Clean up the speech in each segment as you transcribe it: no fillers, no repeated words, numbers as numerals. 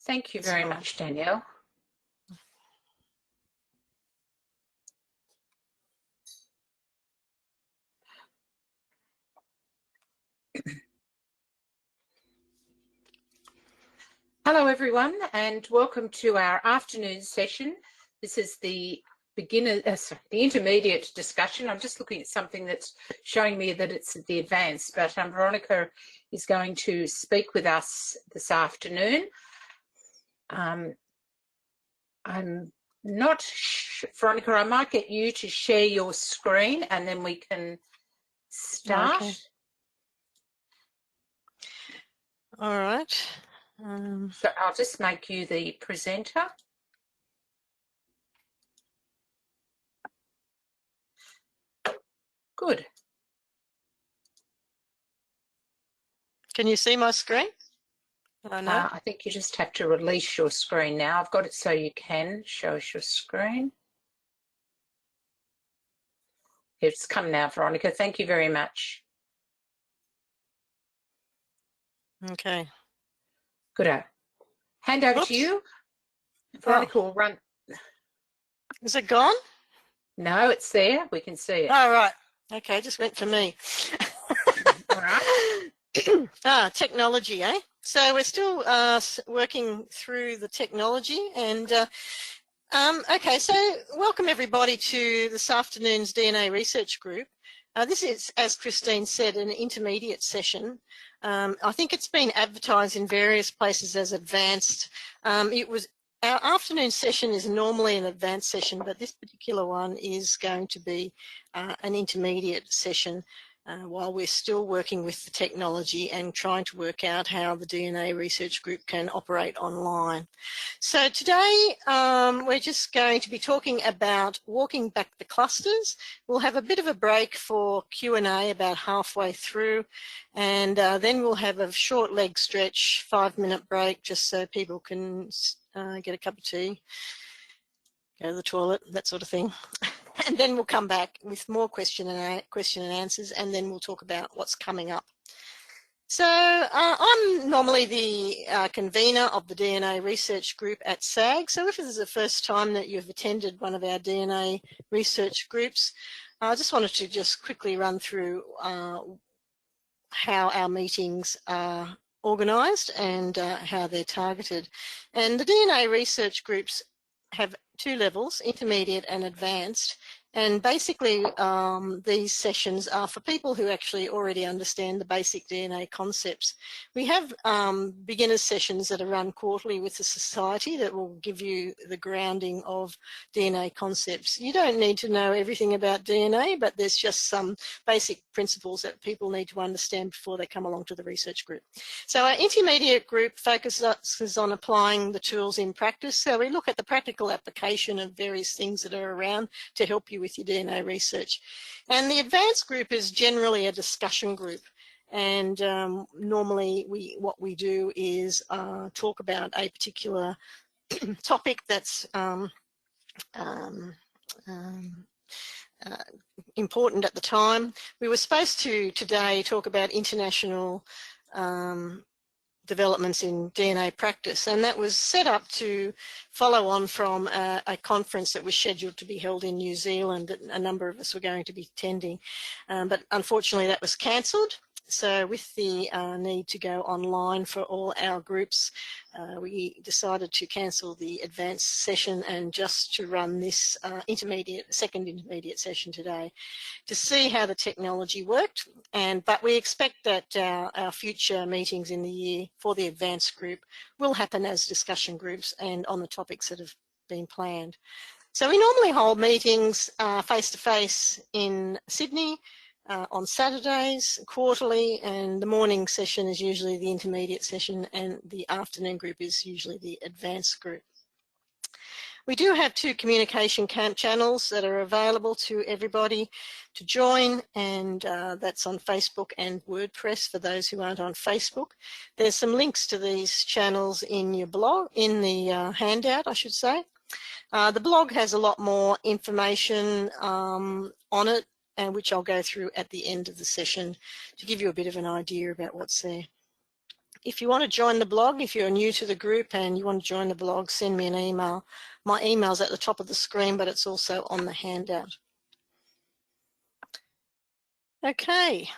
Thank you very much, Danielle. Hello, everyone, and welcome to our afternoon session. This is the the intermediate discussion. I'm just looking at something that's showing me that it's the advanced, but Veronica is going to speak with us this afternoon. I'm not Veronica, I might get you to share your screen and then we can start. Okay. All right. So I'll just make you the presenter. Good. Can you see my screen? No. I think you just have to release your screen now. I've got it so you can show us your screen. It's come now, Veronica. Thank you very much. Okay. Good. Hand over to you. Veronica will run. Is it gone? No, it's there. We can see it. Oh, right. Okay, just went for me. All right. Technology, eh? So we're still working through the technology, and okay, so welcome everybody to this afternoon's DNA research group. This is, as Christine said, an intermediate session. I think it's been advertised in various places as advanced. Our afternoon session is normally an advanced session, but this particular one is going to be an intermediate session while we're still working with the technology and trying to work out how the DNA research group can operate online. So today we're just going to be talking about walking back the clusters. We'll have a bit of a break for Q&A about halfway through, and then we'll have a short leg stretch, 5-minute break, just so people can get a cup of tea, go to the toilet, that sort of thing. And then we'll come back with more question and answers, and then we'll talk about what's coming up. So I'm normally the convener of the DNA research group at SAG. So if this is the first time that you've attended one of our DNA research groups, I just wanted to just quickly run through how our meetings are organised and how they're targeted. And the DNA research groups have 2 levels, intermediate and advanced. And basically these sessions are for people who actually already understand the basic DNA concepts. We have beginner sessions that are run quarterly with the society that will give you the grounding of DNA concepts. You don't need to know everything about DNA, but there's just some basic principles that people need to understand before they come along to the research group. So our intermediate group focuses on applying the tools in practice. So we look at the practical application of various things that are around to help you with your DNA research. And the advanced group is generally a discussion group. And normally what we do is talk about a particular topic that's important at the time. We were supposed to today talk about international developments in DNA practice, and that was set up to follow on from a conference that was scheduled to be held in New Zealand that a number of us were going to be attending, but unfortunately that was cancelled. So with the need to go online for all our groups, we decided to cancel the advanced session and just to run this second intermediate session today to see how the technology worked. But we expect that our future meetings in the year for the advanced group will happen as discussion groups and on the topics that have been planned. So we normally hold meetings face-to-face in Sydney, on Saturdays, quarterly, and the morning session is usually the intermediate session and the afternoon group is usually the advanced group. We do have 2 communication channels that are available to everybody to join, and that's on Facebook and WordPress for those who aren't on Facebook. There's some links to these channels in your blog, in the handout, I should say. The blog has a lot more information on it, and which I'll go through at the end of the session to give you a bit of an idea about what's there. If you want to join the blog, if you're new to the group and you want to join the blog, send me an email. My email's at the top of the screen, but it's also on the handout. Okay.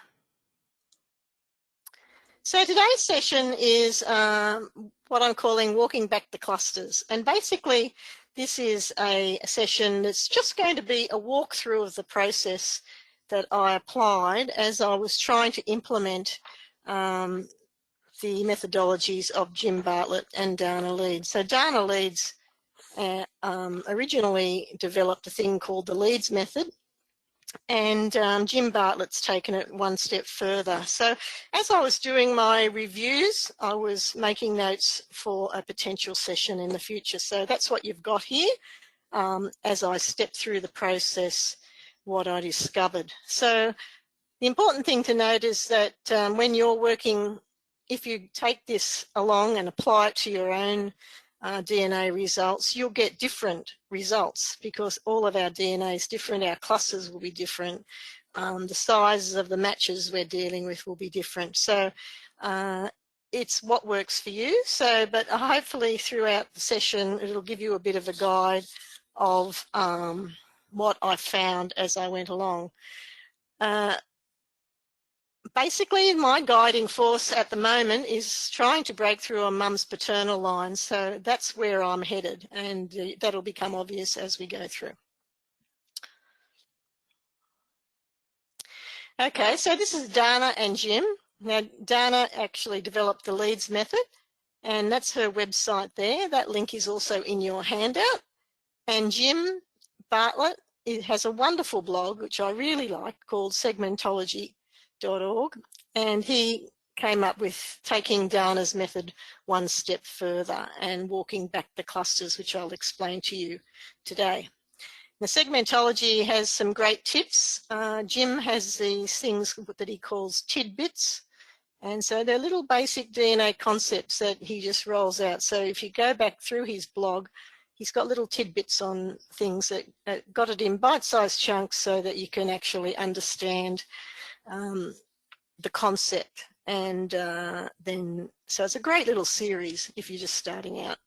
So today's session is what I'm calling Walking Back the Clusters. And basically, this is a session that's just going to be a walkthrough of the process that I applied as I was trying to implement the methodologies of Jim Bartlett and Donna Leeds. So Donna Leeds originally developed a thing called the Leeds method, and Jim Bartlett's taken it one step further. So as I was doing my reviews, I was making notes for a potential session in the future. So that's what you've got here as I step through the process, what I discovered. So the important thing to note is that when you're working, if you take this along and apply it to your own DNA results, you'll get different results because all of our DNA is different, our clusters will be different, the sizes of the matches we're dealing with will be different. So it's what works for you. So, but hopefully throughout the session, it'll give you a bit of a guide of what I found as I went along. Basically, my guiding force at the moment is trying to break through on mum's paternal line. So that's where I'm headed, and that'll become obvious as we go through. Okay, so this is Donna and Jim. Now, Donna actually developed the Leeds method, and that's her website there. That link is also in your handout. And Jim Bartlett, it has a wonderful blog, which I really like, called segmentology.org, and he came up with taking Dana's method one step further and walking back the clusters, which I'll explain to you today. The segmentology has some great tips. Jim has these things that he calls tidbits, and so they're little basic DNA concepts that he just rolls out. So if you go back through his blog, he's got little tidbits on things that got it in bite-sized chunks so that you can actually understand the concept. And so it's a great little series if you're just starting out.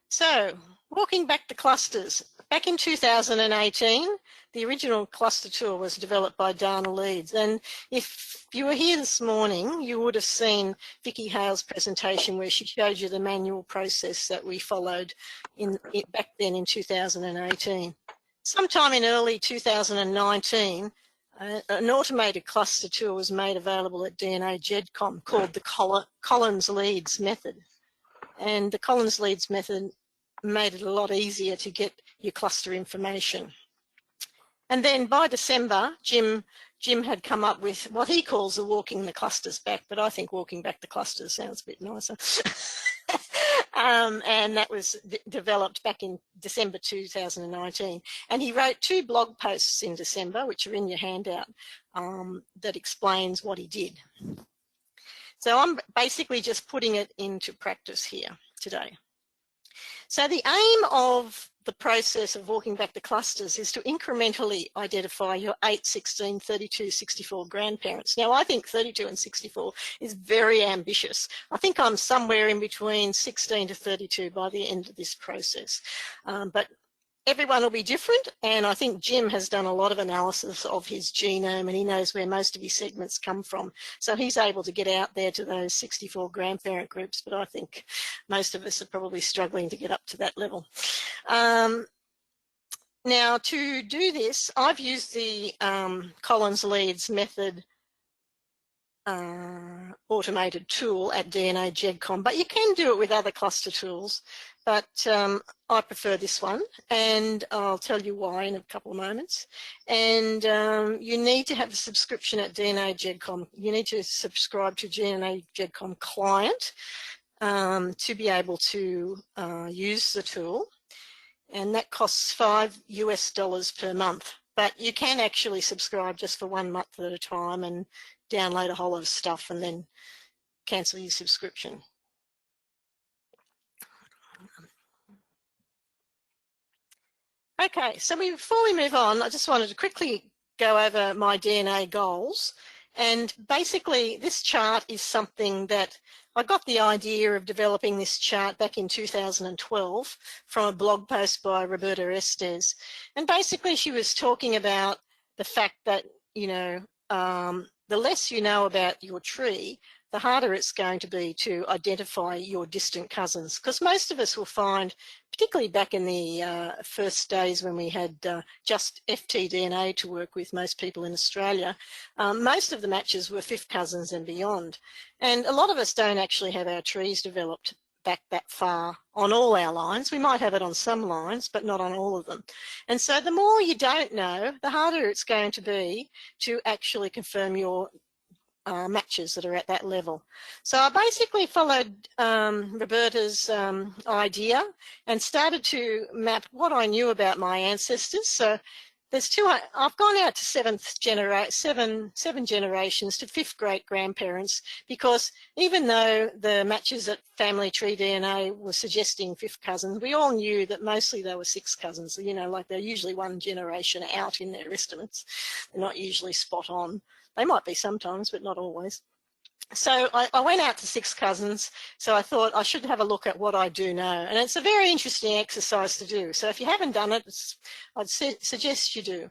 So walking back the clusters. Back in 2018, the original cluster tool was developed by Donna Leeds. And if you were here this morning, you would have seen Vicky Hale's presentation where she showed you the manual process that we followed back then in 2018. Sometime in early 2019, an automated cluster tool was made available at DNA.com called the Collins-Leeds method. And the Collins-Leeds method made it a lot easier to get your cluster information. And then by December, Jim had come up with what he calls the walking the clusters back, but I think walking back the clusters sounds a bit nicer. And that was developed back in December 2019. And he wrote 2 blog posts in December, which are in your handout, that explains what he did. So I'm basically just putting it into practice here today. So the aim of the process of walking back the clusters is to incrementally identify your 8, 16, 32, 64 grandparents. Now, I think 32 and 64 is very ambitious. I think I'm somewhere in between 16 to 32 by the end of this process. But everyone will be different, and I think Jim has done a lot of analysis of his genome and he knows where most of his segments come from. So he's able to get out there to those 64 grandparent groups, but I think most of us are probably struggling to get up to that level. Now, to do this, I've used the Collins-Leeds method automated tool at DNA.com, but you can do it with other cluster tools. But I prefer this one, and I'll tell you why in a couple of moments. And you need to have a subscription at DNA.com. You need to subscribe to DNA.com client to be able to use the tool, and that costs $5 per month. But you can actually subscribe just for 1 month at a time and download a whole lot of stuff and then cancel your subscription. Okay, so before we move on, I just wanted to quickly go over my DNA goals And basically, this chart is something that I got the idea of developing this chart back in 2012 from a blog post by Roberta Estes. And basically, she was talking about the fact that, you know, the less you know about your tree, the harder it's going to be to identify your distant cousins, because most of us will find, particularly back in the first days when we had just FTDNA to work with most people in Australia, most of the matches were fifth cousins and beyond. And a lot of us don't actually have our trees developed back that far on all our lines. We might have it on some lines, but not on all of them. And so the more you don't know, the harder it's going to be to actually confirm your matches that are at that level. So I basically followed Roberta's idea and started to map what I knew about my ancestors. So there's I've gone out to seven generations to fifth great grandparents, because even though the matches at Family Tree DNA were suggesting fifth cousins, we all knew that mostly they were sixth cousins. You know, like they're usually one generation out in their estimates. They're not usually spot on. They might be sometimes, but not always. So I went out to six cousins, so I thought I should have a look at what I do know. And it's a very interesting exercise to do. So if you haven't done it, I'd suggest you do.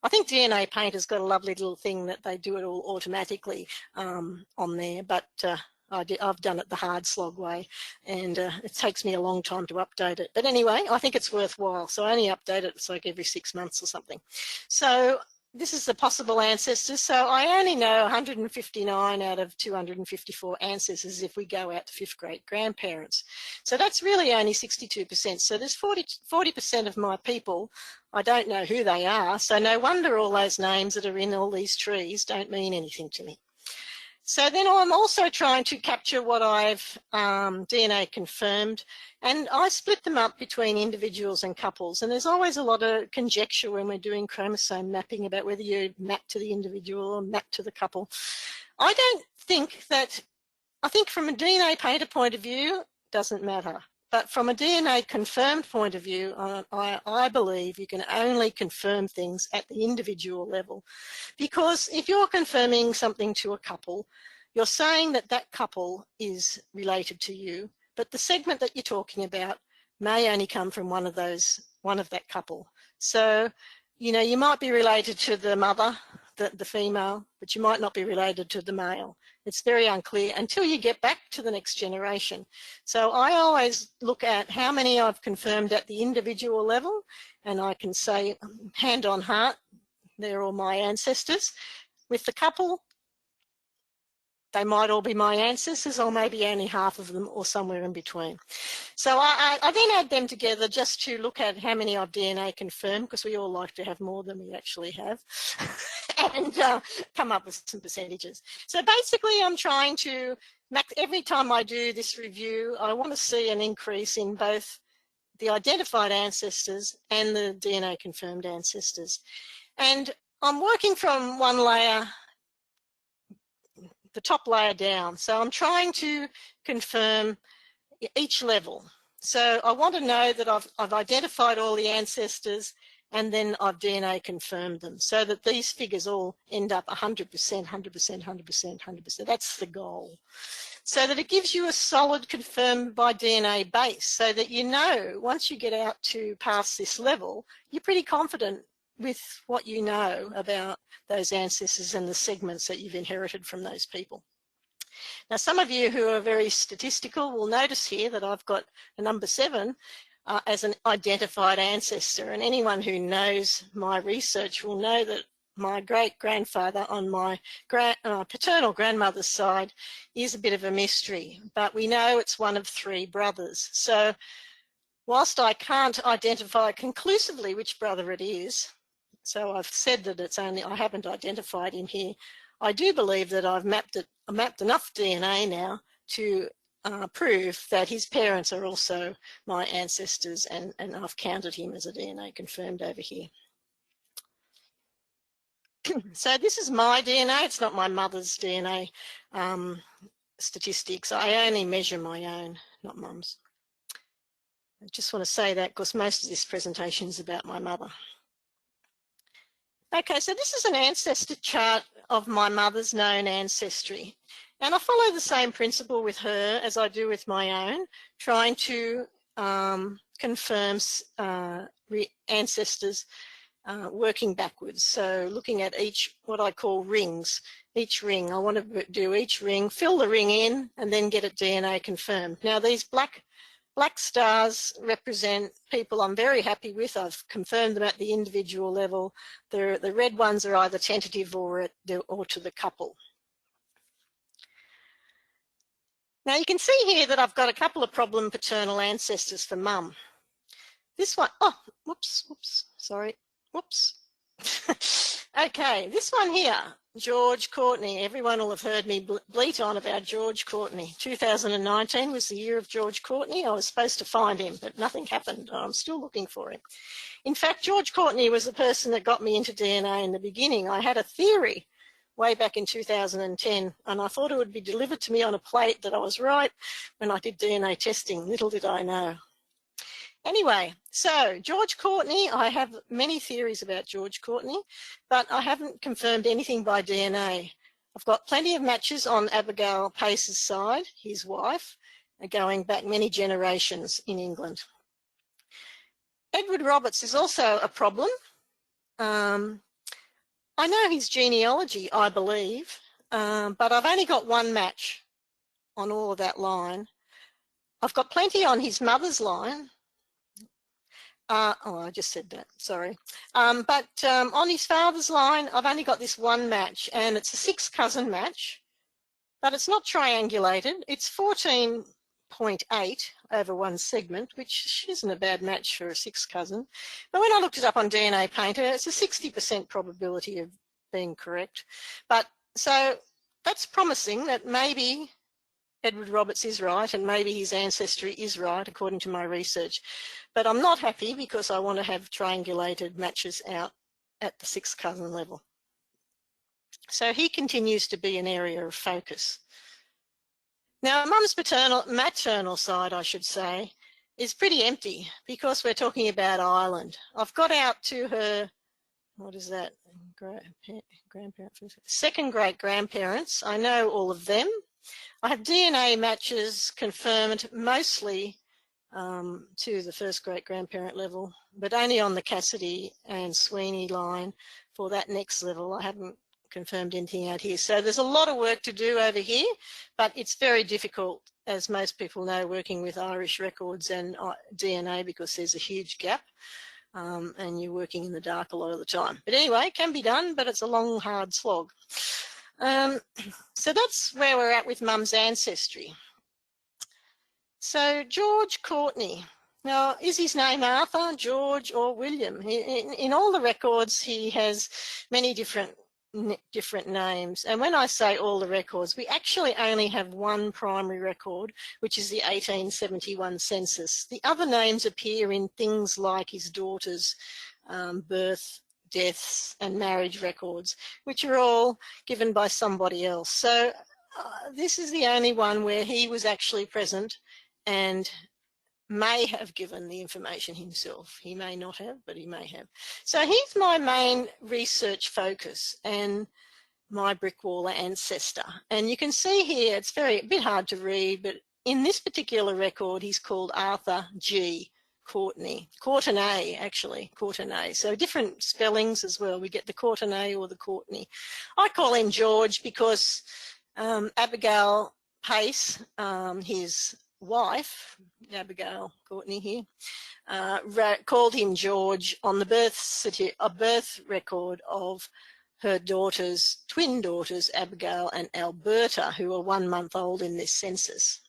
I think DNA Painter's got a lovely little thing that they do it all automatically on there, but I've done it the hard slog way, and it takes me a long time to update it. But anyway, I think it's worthwhile. So I only update it, it's like every 6 months or something. So this is the possible ancestors. So I only know 159 out of 254 ancestors if we go out to fifth great grandparents. So that's really only 62%. So there's 40% of my people, I don't know who they are. So no wonder all those names that are in all these trees don't mean anything to me. So then I'm also trying to capture what I've DNA confirmed, and I split them up between individuals and couples. And there's always a lot of conjecture when we're doing chromosome mapping about whether you map to the individual or map to the couple. I think from a DNA Painter point of view, it doesn't matter. But from a DNA confirmed point of view, I believe you can only confirm things at the individual level. Because if you're confirming something to a couple, you're saying that that couple is related to you, but the segment that you're talking about may only come from one of that couple. So, you know, you might be related to the mother, the female, but you might not be related to the male. It's very unclear until you get back to the next generation. So I always look at how many I've confirmed at the individual level, and I can say, hand on heart, they're all my ancestors. With the couple, they might all be my ancestors, or maybe only half of them, or somewhere in between. So I then add them together just to look at how many I've DNA confirmed, because we all like to have more than we actually have, and come up with some percentages. So basically I'm trying to every time I do this review, I want to see an increase in both the identified ancestors and the DNA confirmed ancestors. And I'm working from one layer, the top layer down. So I'm trying to confirm each level. So I want to know that I've identified all the ancestors, and then I've DNA confirmed them, so that these figures all end up 100%, 100%, 100%, 100%. That's the goal. So that it gives you a solid confirmed by DNA base, so that you know once you get out to past this level, you're pretty confident with what you know about those ancestors and the segments that you've inherited from those people. Now, some of you who are very statistical will notice here that I've got a number 7 as an identified ancestor, and anyone who knows my research will know that my great-grandfather on my paternal grandmother's side is a bit of a mystery, but we know it's one of 3 brothers. So whilst I can't identify conclusively which brother it is, so I've said that it's only, I haven't identified him here, I do believe that I've mapped enough DNA now to prove that his parents are also my ancestors, and I've counted him as a DNA confirmed over here. So this is my DNA, it's not my mother's DNA statistics. I only measure my own, not mum's. I just want to say that because most of this presentation is about my mother. Okay, so this is an ancestor chart of my mother's known ancestry. And I follow the same principle with her as I do with my own, trying to confirm ancestors working backwards. So looking at each, what I call rings, each ring. I want to do each ring, fill the ring in, and then get it DNA confirmed. Now these black stars represent people I'm very happy with. I've confirmed them at the individual level. The red ones are either tentative or to the couple. Now you can see here that I've got a couple of problem paternal ancestors for mum. This one, oh, whoops, sorry, whoops. Okay, this one here, George Courtney. Everyone will have heard me bleat on about George Courtney. 2019 was the year of George Courtney. I was supposed to find him, but nothing happened. I'm still looking for him. In fact, George Courtney was the person that got me into DNA in the beginning. I had a theory way back in 2010, and I thought it would be delivered to me on a plate that I was right when I did DNA testing. Little did I know. Anyway, so George Courtney, I have many theories about George Courtney, but I haven't confirmed anything by DNA. I've got plenty of matches on Abigail Pace's side, his wife, going back many generations in England. Edward Roberts is also a problem. I know his genealogy, I believe, but I've only got one match on all of that line. I've got plenty on his mother's line. Oh, I just said that, sorry. But on his father's line, I've only got this one match, and it's a sixth cousin match, but it's not triangulated. It's 14.8 over one segment, which isn't a bad match for a sixth cousin. But when I looked it up on DNA Painter, it's a 60% probability of being correct. But so that's promising that maybe Edward Roberts is right and maybe his ancestry is right according to my research. But I'm not happy because I want to have triangulated matches out at the sixth cousin level. So he continues to be an area of focus. Now, mum's maternal side, I should say, is pretty empty because we're talking about Ireland. I've got out to her, what is that? Second great grandparents. I know all of them. I have DNA matches confirmed mostly to the first great grandparent level, but only on the Cassidy and Sweeney line for that next level. I haven't confirmed anything out here. So there's a lot of work to do over here, but it's very difficult, as most people know, working with Irish records and DNA because there's a huge gap and you're working in the dark a lot of the time. But anyway, it can be done, but it's a long, hard slog. So that's where we're at with mum's ancestry. So George Courtney. Now, is his name Arthur, George, or William? In all the records, he has many different names. And when I say all the records, we actually only have one primary record, which is the 1871 census. The other names appear in things like his daughter's birth, deaths and marriage records, which are all given by somebody else. So this is the only one where he was actually present and may have given the information himself. He may not have, but he may have. So he's my main research focus and my brick wall ancestor. And you can see here, it's a bit hard to read, but in this particular record, he's called Arthur G. Courtney, Courtney actually, Courtney. So different spellings as well. We get the Courtney or the Courtney. I call him George because Abigail Pace, his wife, Abigail Courtney here, called him George on the birth record of her twin daughters, Abigail and Alberta, who are 1 month old in this census.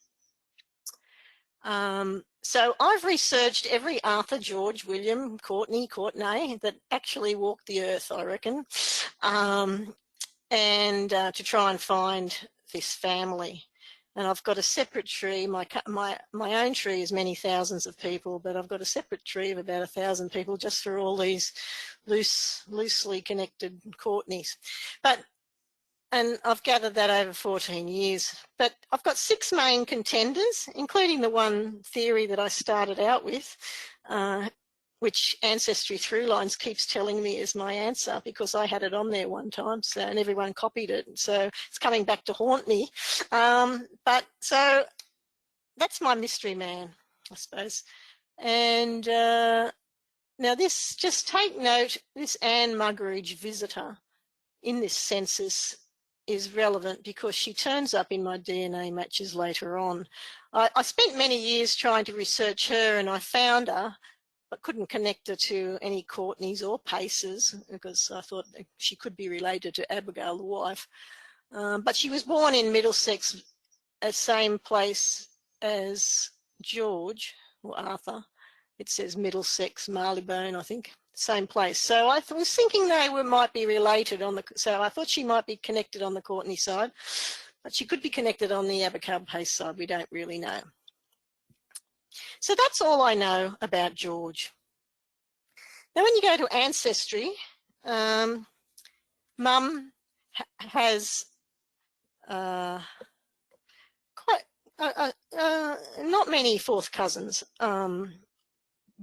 So I've researched every Arthur, George, William, Courtney that actually walked the earth, I reckon, and to try and find this family. And I've got a separate tree. My own tree is many thousands of people, but I've got a separate tree of about 1,000 people just for all these loosely connected Courtneys. And I've gathered that over 14 years. But I've got 6 main contenders, including the one theory that I started out with. which Ancestry Throughline keeps telling me is my answer because I had it on there one time, so, and everyone copied it. So it's coming back to haunt me. But so that's my mystery man, I suppose. And now this, just take note, this Anne Muggeridge visitor in this census is relevant because she turns up in my DNA matches later on. I spent many years trying to research her, and I found her, but couldn't connect her to any Courtneys or Paces because I thought she could be related to Abigail, the wife. But she was born in Middlesex, the same place as George or Arthur. It says Middlesex, Marylebone, I think, same place. So I was thinking they might be related on the, so I thought she might be connected on the Courtney side, but she could be connected on the Abigail Pace side. We don't really know. So that's all I know about George. Now, when you go to Ancestry, Mum has quite not many fourth cousins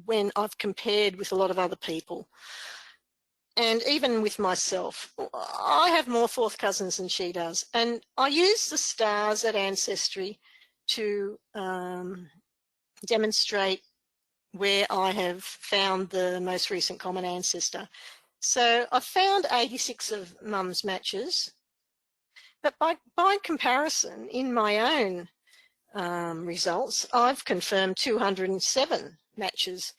when I've compared with a lot of other people. And even with myself, I have more fourth cousins than she does. And I use the stars at Ancestry to demonstrate where I have found the most recent common ancestor. So I found 86 of Mum's matches, but by comparison, in my own results, I've confirmed 207 matches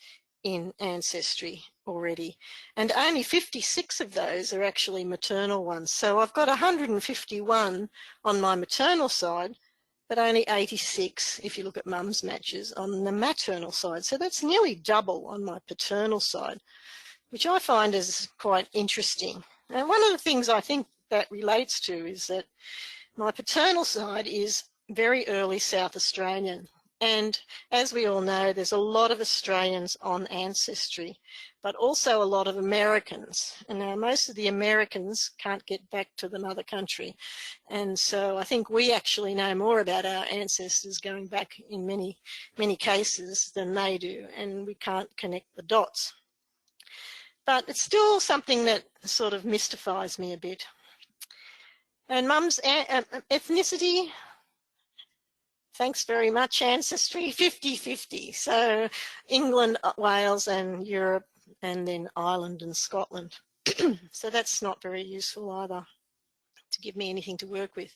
in Ancestry already, and only 56 of those are actually maternal ones. So I've got 151 on my maternal side, but only 86 if you look at Mum's matches on the maternal side. So that's nearly double on my paternal side, which I find is quite interesting. And one of the things I think that relates to is that my paternal side is very early South Australian. And as we all know, there's a lot of Australians on Ancestry, but also a lot of Americans. And now most of the Americans can't get back to the mother country. And so I think we actually know more about our ancestors going back in many, many cases than they do. And we can't connect the dots. But it's still something that sort of mystifies me a bit. And Mum's ethnicity, thanks very much, Ancestry, 50-50. So England, Wales and Europe, and then Ireland and Scotland. So that's not very useful either to give me anything to work with.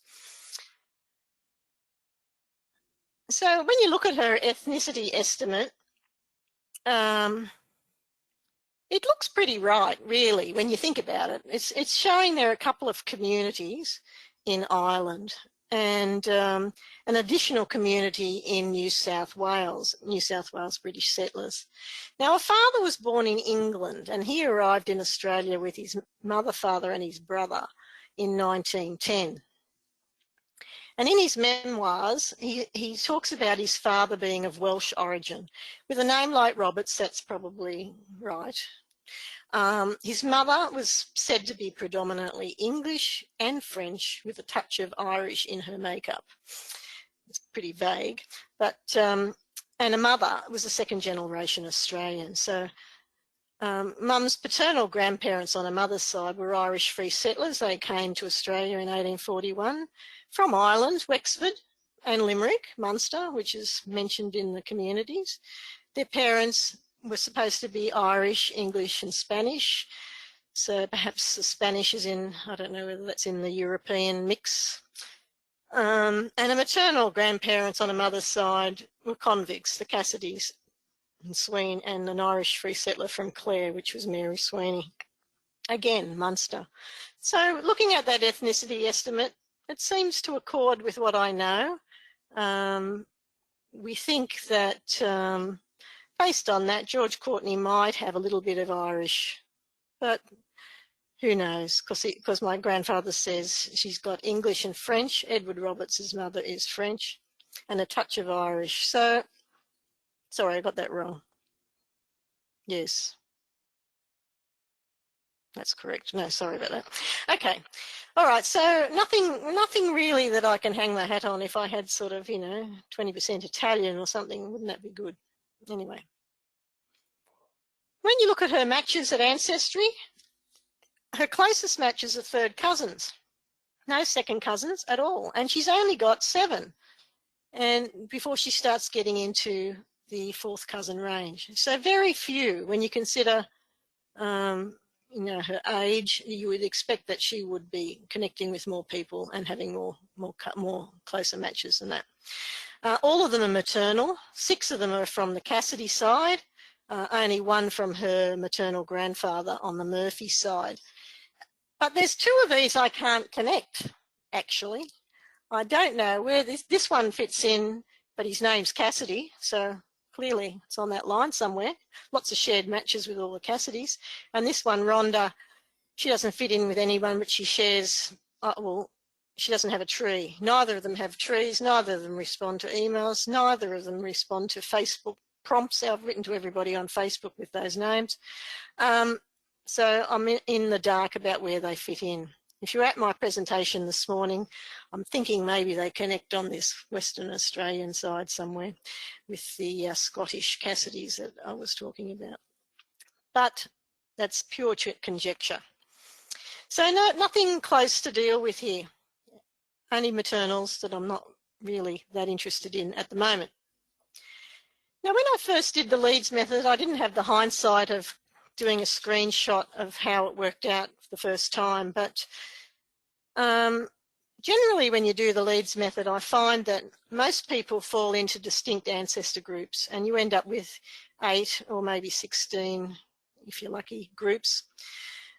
So when you look at her ethnicity estimate, it looks pretty right, really, when you think about it. It's showing there are a couple of communities in Ireland and an additional community in New South Wales British settlers. Now, her father was born in England and he arrived in Australia with his mother, father and his brother in 1910. And in his memoirs, he talks about his father being of Welsh origin. With a name like Roberts, that's probably right. His mother was said to be predominantly English and French with a touch of Irish in her makeup. It's pretty vague, but and a mother was a second generation Australian. So Mum's paternal grandparents on her mother's side were Irish free settlers. They came to Australia in 1841 from Ireland, Wexford and Limerick, Munster, which is mentioned in the communities. Their parents were supposed to be Irish, English and Spanish. So perhaps the Spanish is in, I don't know whether that's in the European mix. And her maternal grandparents on her mother's side were convicts, the Cassidys and Sween, and an Irish free settler from Clare, which was Mary Sweeney. Again, Munster. So looking at that ethnicity estimate, it seems to accord with what I know. We think that based on that, George Courtney might have a little bit of Irish, but who knows? Because my grandfather says she's got English and French. Edward Roberts' mother is French, and a touch of Irish. So, sorry, I got that wrong. Yes, that's correct. No, sorry about that. Okay, all right. So nothing really that I can hang my hat on. If I had sort of 20% Italian or something, wouldn't that be good? Anyway. when you look at her matches at Ancestry, her closest matches are third cousins, no second cousins at all, and she's only got 7, and before she starts getting into the fourth cousin range. So very few. When you consider you know, her age, you would expect that she would be connecting with more people and having more closer matches than that. All of them are maternal. 6 of them are from the Cassidy side, only 1 from her maternal grandfather on the Murphy side. But there's 2 of these I can't connect, actually. I don't know where this one fits in, but his name's Cassidy, so clearly it's on that line somewhere. Lots of shared matches with all the Cassidys. And this one, Rhonda, she doesn't fit in with anyone, but she shares, well, she doesn't have a tree. Neither of them have trees. Neither of them respond to emails. Neither of them respond to Facebook prompts. I've written to everybody on Facebook with those names. So I'm in the dark about where they fit in. If you're at my presentation this morning, I'm thinking maybe they connect on this Western Australian side somewhere with the Scottish Cassidys that I was talking about. But that's pure conjecture. So no, nothing close to deal with here. Only maternals that I'm not really that interested in at the moment. Now, when I first did the Leeds method, I didn't have the hindsight of doing a screenshot of how it worked out the first time, but generally when you do the Leeds method, I find that most people fall into distinct ancestor groups, and you end up with 8 or maybe 16, if you're lucky, groups.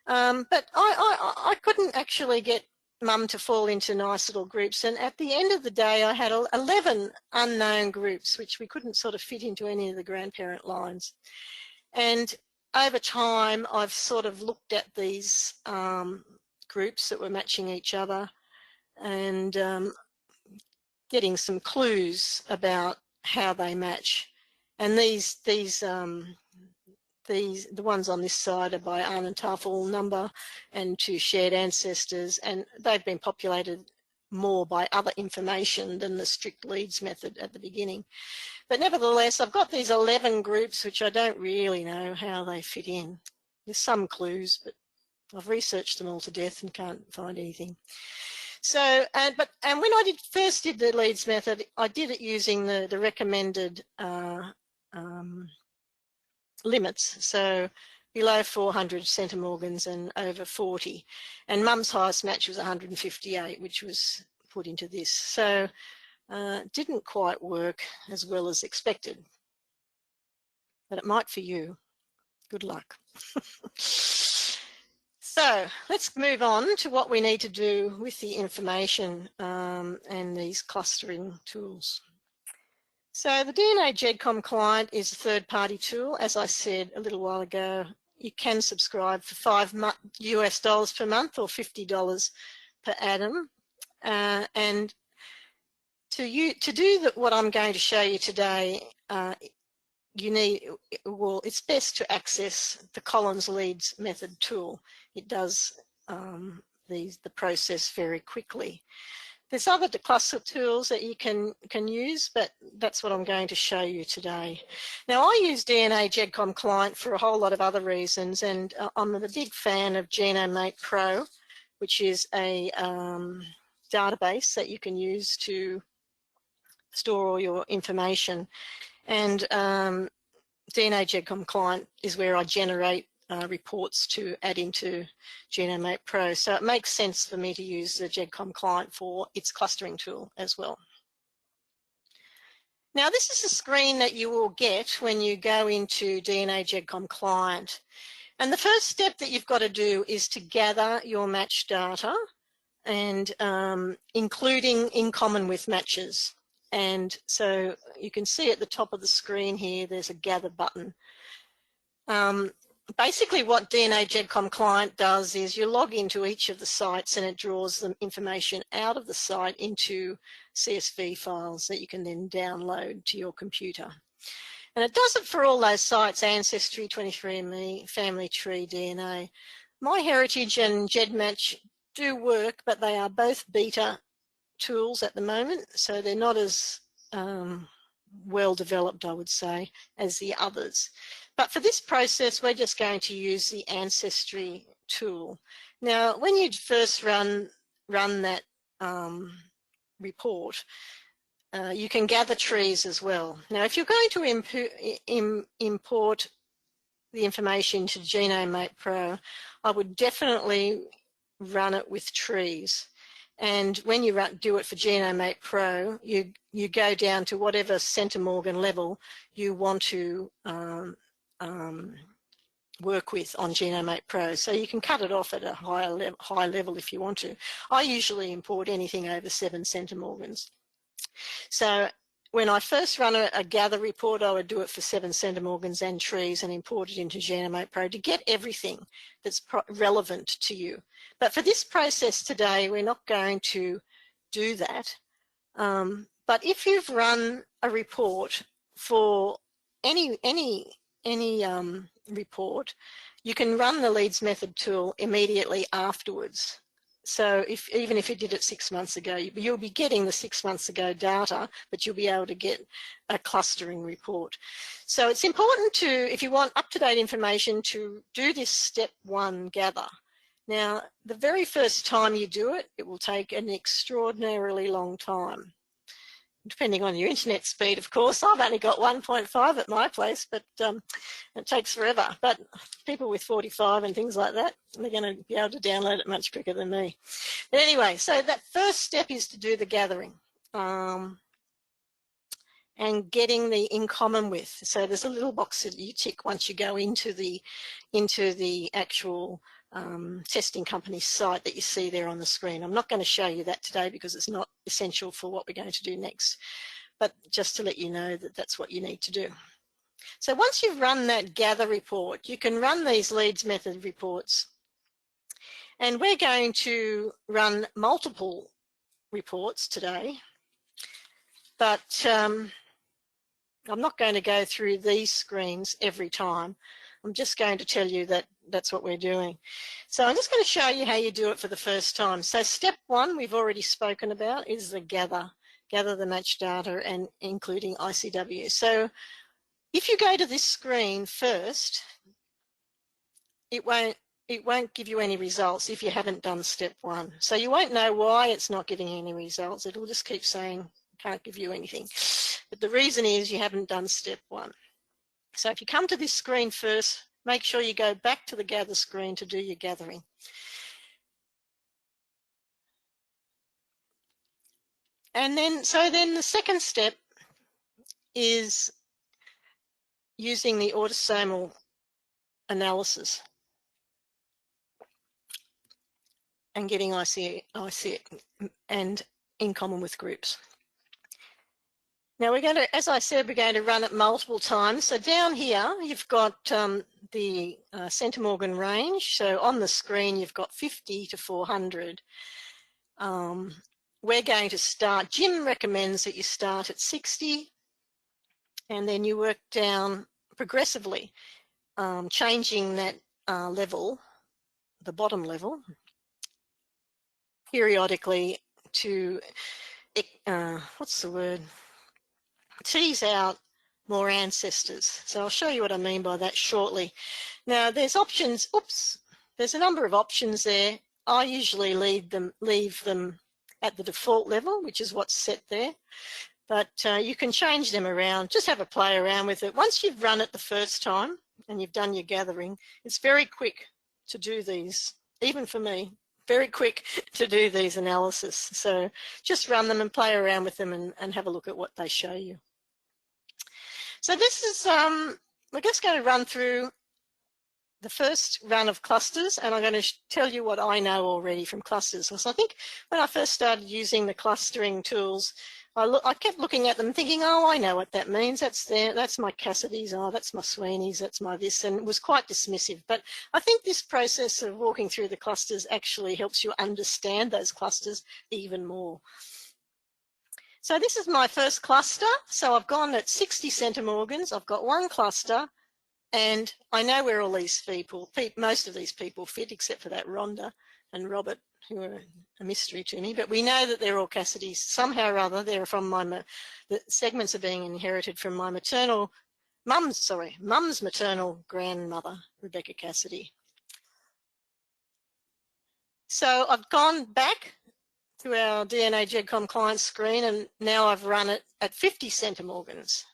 But I couldn't actually get Mum to fall into nice little groups, and at the end of the day I had 11 unknown groups which we couldn't sort of fit into any of the grandparent lines. And over time I've sort of looked at these groups that were matching each other and getting some clues about how they match. And the ones on this side are by Arnhem-Tafel number and 2 shared ancestors, and they've been populated more by other information than the strict Leeds method at the beginning. But nevertheless, I've got these 11 groups which I don't really know how they fit in. There's some clues, but I've researched them all to death and can't find anything. So, and when I first did the Leeds method, I did it using the recommended limits, so below 400 centimorgans and over 40, and Mum's highest match was 158, which was put into this. So didn't quite work as well as expected, but it might for you. Good luck. So let's move on to what we need to do with the information and these clustering tools. So the DNA GEDCOM client is a third-party tool. As I said a little while ago, you can subscribe for $5 US per month or $50 per annum. And to do what I'm going to show you today, it's best to access the Collins Leeds method tool. It does the process very quickly. There's other cluster tools that you can use, but that's what I'm going to show you today. Now, I use DNA GEDCOM client for a whole lot of other reasons, and I'm a big fan of Genomate Pro, which is a database that you can use to store all your information. And DNA GEDCOM client is where I generate reports to add into Genomate Pro. So it makes sense for me to use the GEDCOM client for its clustering tool as well. Now, this is the screen that you will get when you go into DNA GEDCOM client. And the first step that you've got to do is to gather your match data, and including in common with matches. And so you can see at the top of the screen here, there's a gather button. Basically what DNA GEDCOM client does is you log into each of the sites and it draws the information out of the site into CSV files that you can then download to your computer. And it does it for all those sites: Ancestry, 23andMe, Family Tree, DNA. MyHeritage and GEDmatch do work, but they are both beta tools at the moment, so they're not as well developed, I would say, as the others. But for this process, we're just going to use the Ancestry tool. Now, when you first run that report, you can gather trees as well. Now, if you're going to import the information to GenomeMate Pro, I would definitely run it with trees. And when you do it for GenomeMate Pro, you go down to whatever centimorgan level you want to work with on GenomeMate Pro. So you can cut it off at a high level if you want to. I usually import anything over 7 centimorgans. So when I first run a gather report, I would do it for 7 centimorgans and trees and import it into GenomeMate Pro to get everything that's relevant to you. But for this process today, we're not going to do that. But if you've run a report for any report, you can run the Leeds method tool immediately afterwards. So even if you did it 6 months ago, you'll be getting the 6 months ago data, but you'll be able to get a clustering report. So it's important to, if you want up-to-date information, to do this step 1 gather. Now, the very first time you do it, it will take an extraordinarily long time, depending on your internet speed, of course. I've only got 1.5 at my place, but it takes forever. But people with 45 and things like that, they're going to be able to download it much quicker than me. But anyway, so that first step is to do the gathering and getting the in common with. So there's a little box that you tick once you go into the actual testing company site that you see there on the screen. I'm not going to show you that today because it's not essential for what we're going to do next, but just to let you know that that's what you need to do. So once you've run that gather report, you can run these Leeds method reports, and we're going to run multiple reports today, but I'm not going to go through these screens every time. I'm just going to tell you that that's what we're doing. So I'm just going to show you how you do it for the first time. So step 1 we've already spoken about is the gather the match data and including ICW. So if you go to this screen first, it won't give you any results if you haven't done step 1. So you won't know why it's not giving you any results. It'll just keep saying can't give you anything. But the reason is you haven't done step 1. So if you come to this screen first, make sure you go back to the gather screen to do your gathering. And then, so then the second step is using the autosomal analysis and getting IC and in common with groups. Now we're going to, as I said, we're going to run it multiple times. So down here, you've got the centimorgan range. So on the screen, you've got 50 to 400. We're going to start, Jim recommends that you start at 60 and then you work down progressively, changing that level, the bottom level, periodically to, what's the word? Tease out more ancestors. So I'll show you what I mean by that shortly. Now there's options, there's a number of options there. I usually leave them at the default level, which is what's set there. But you can change them around, just have a play around with it. Once you've run it the first time and you've done your gathering, it's very quick to do these, even for me, very quick to do these analysis. So just run them and play around with them and have a look at what they show you. So this is, we're just going to run through the first run of clusters, and I'm going to tell you what I know already from clusters. So I think when I first started using the clustering tools, I kept looking at them thinking, oh, I know what that means. That's my Cassidys, oh, that's my Sweeneys, that's my this, and it was quite dismissive. But I think this process of walking through the clusters actually helps you understand those clusters even more. So this is my first cluster. So I've gone at 60 centimorgans. I've got one cluster, and I know where all these people, most of these people fit, except for that Rhonda and Robert, who are a mystery to me. But we know that they're all Cassidys somehow or other. They're from the segments are being inherited from my maternal mum's maternal grandmother, Rebecca Cassidy. So I've gone back to our DNA GEDCOM client screen, and now I've run it at 50 centimorgans.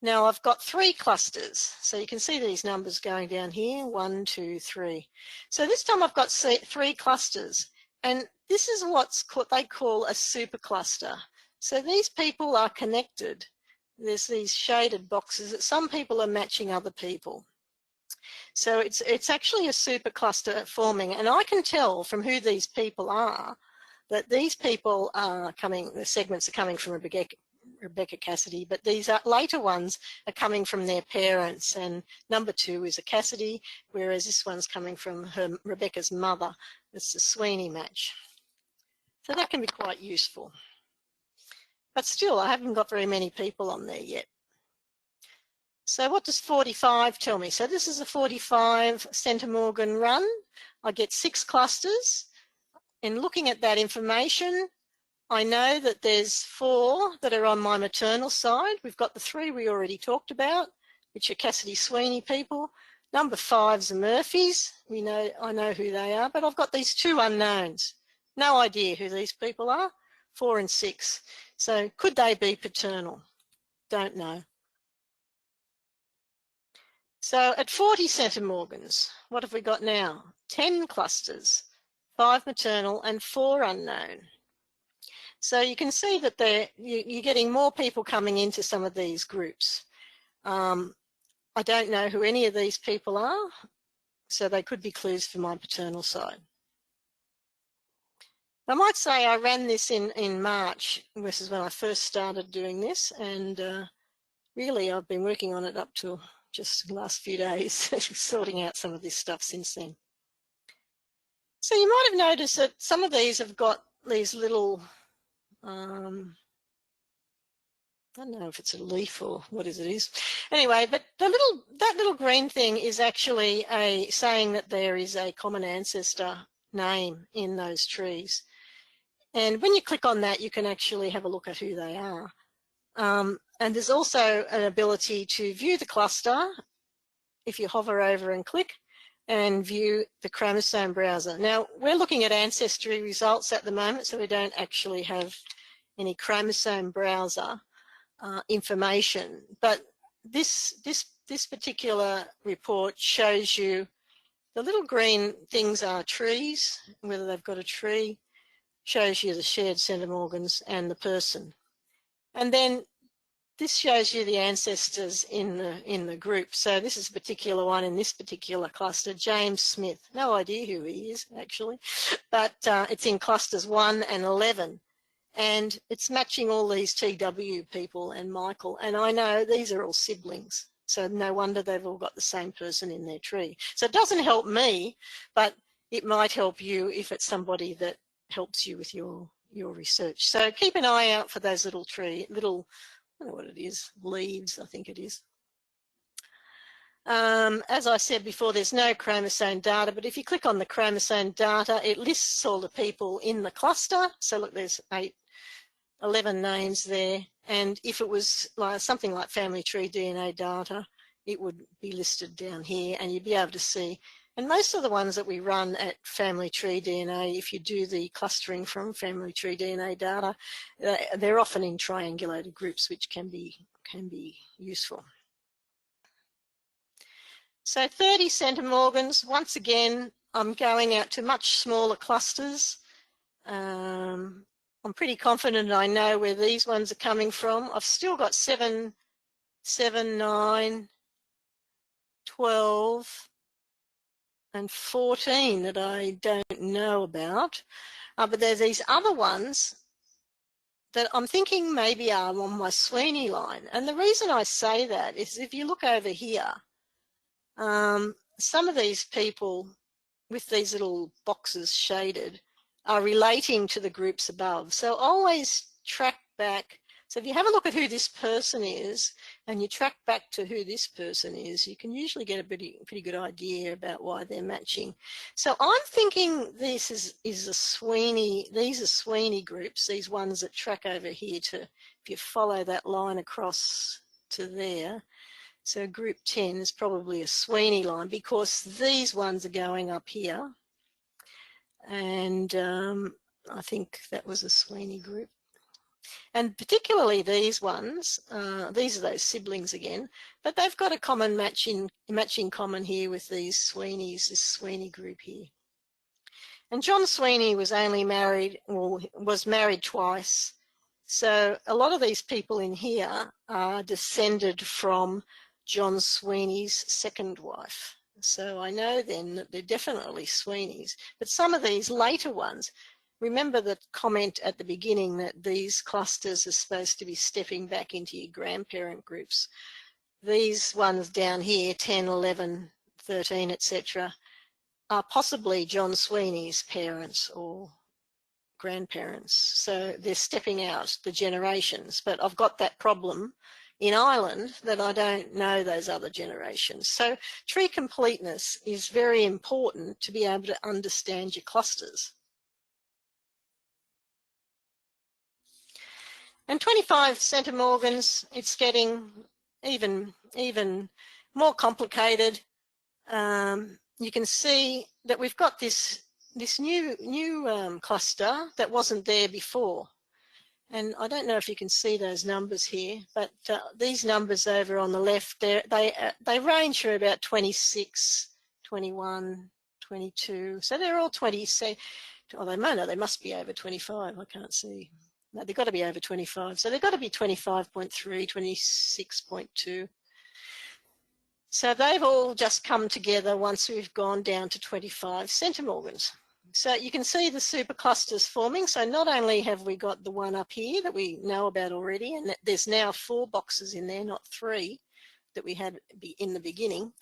Now I've got 3 clusters, so you can see these numbers going down here, 1, 2, 3. So this time I've got 3 clusters, and this is what they call a supercluster. So these people are connected. There's these shaded boxes that some people are matching other people. So it's actually a supercluster forming, and I can tell from who these people are that these people are coming, the segments are coming from Rebecca Cassidy, but these later ones are coming from their parents, and number 2 is a Cassidy, whereas this one's coming from Rebecca's mother. It's a Sweeney match. So that can be quite useful. But still, I haven't got very many people on there yet. So what does 45 tell me? So this is a 45 centimorgan run. I get 6 clusters. And looking at that information, I know that there's 4 that are on my maternal side. We've got the 3 we already talked about, which are Cassidy Sweeney people. Number 5's the Murphys. I know who they are, but I've got these 2 unknowns. No idea who these people are, 4 and 6. So could they be paternal? Don't know. So at 40 centimorgans, what have we got now? 10 clusters, 5 maternal and 4 unknown. So you can see that you're getting more people coming into some of these groups. I don't know who any of these people are, so they could be clues for my paternal side. I might say I ran this in March. This is when I first started doing this, and really I've been working on it up to just the last few days, sorting out some of this stuff since then. So you might have noticed that some of these have got these little, I don't know if it's a leaf or what it is. Anyway, but that little green thing is actually saying that there is a common ancestor name in those trees. And when you click on that, you can actually have a look at who they are. And there's also an ability to view the cluster if you hover over and click, and view the chromosome browser. Now, we're looking at ancestry results at the moment, so we don't actually have any chromosome browser information. But this particular report shows you the little green things are trees, whether they've got a tree, shows you the shared centimorgans and the person. And then this shows you the ancestors in the group. So this is a particular one in this particular cluster, James Smith. No idea who he is, actually, but it's in clusters 1 and 11. And it's matching all these TW people and Michael. And I know these are all siblings. So no wonder they've all got the same person in their tree. So it doesn't help me, but it might help you if it's somebody that helps you with your research. So keep an eye out for those little I don't know what it is, leaves, I think it is. As I said before, there's no chromosome data, but if you click on the chromosome data, it lists all the people in the cluster. So look, there's 11 names there. And if it was like something like family tree DNA data, it would be listed down here and you'd be able to see. And most of the ones that we run at Family Tree DNA, if you do the clustering from Family Tree DNA data, they're often in triangulated groups, which can be useful. So 30 centimorgans, once again, I'm going out to much smaller clusters. I'm pretty confident I know where these ones are coming from. I've still got 7, 9, 12, and 14 that I don't know about. But there's these other ones that I'm thinking maybe are on my Sweeney line. And the reason I say that is if you look over here, some of these people with these little boxes shaded are relating to the groups above. So always track back. So if you have a look at who this person is and you track back to who this person is, you can usually get a pretty good idea about why they're matching. So I'm thinking this is a Sweeney, these are Sweeney groups, these ones that track over here to, if you follow that line across to there. So group 10 is probably a Sweeney line because these ones are going up here. And I think that was a Sweeney group. And particularly these ones, these are those siblings again, but they've got a common matching common here with these Sweeneys, this Sweeney group here. And John Sweeney was only married, or was married twice. So a lot of these people in here are descended from John Sweeney's second wife. So I know then that they're definitely Sweeneys. But some of these later ones, remember the comment at the beginning that these clusters are supposed to be stepping back into your grandparent groups. These ones down here, 10, 11, 13, etc., are possibly John Sweeney's parents or grandparents. So they're stepping out the generations. But I've got that problem in Ireland that I don't know those other generations. So tree completeness is very important to be able to understand your clusters. And 25 centimorgans, it's getting even more complicated. You can see that we've got this new cluster that wasn't there before. And I don't know if you can see those numbers here, but these numbers over on the left, they range from about 26, 21, 22. So they're all 20. Oh, they must be over 25. I can't see. No, they've got to be over 25. So they've got to be 25.3, 26.2. So they've all just come together once we've gone down to 25 centimorgans. So you can see the superclusters forming. So not only have we got the one up here that we know about already, and there's now 4 boxes in there, not 3 that we had in the beginning.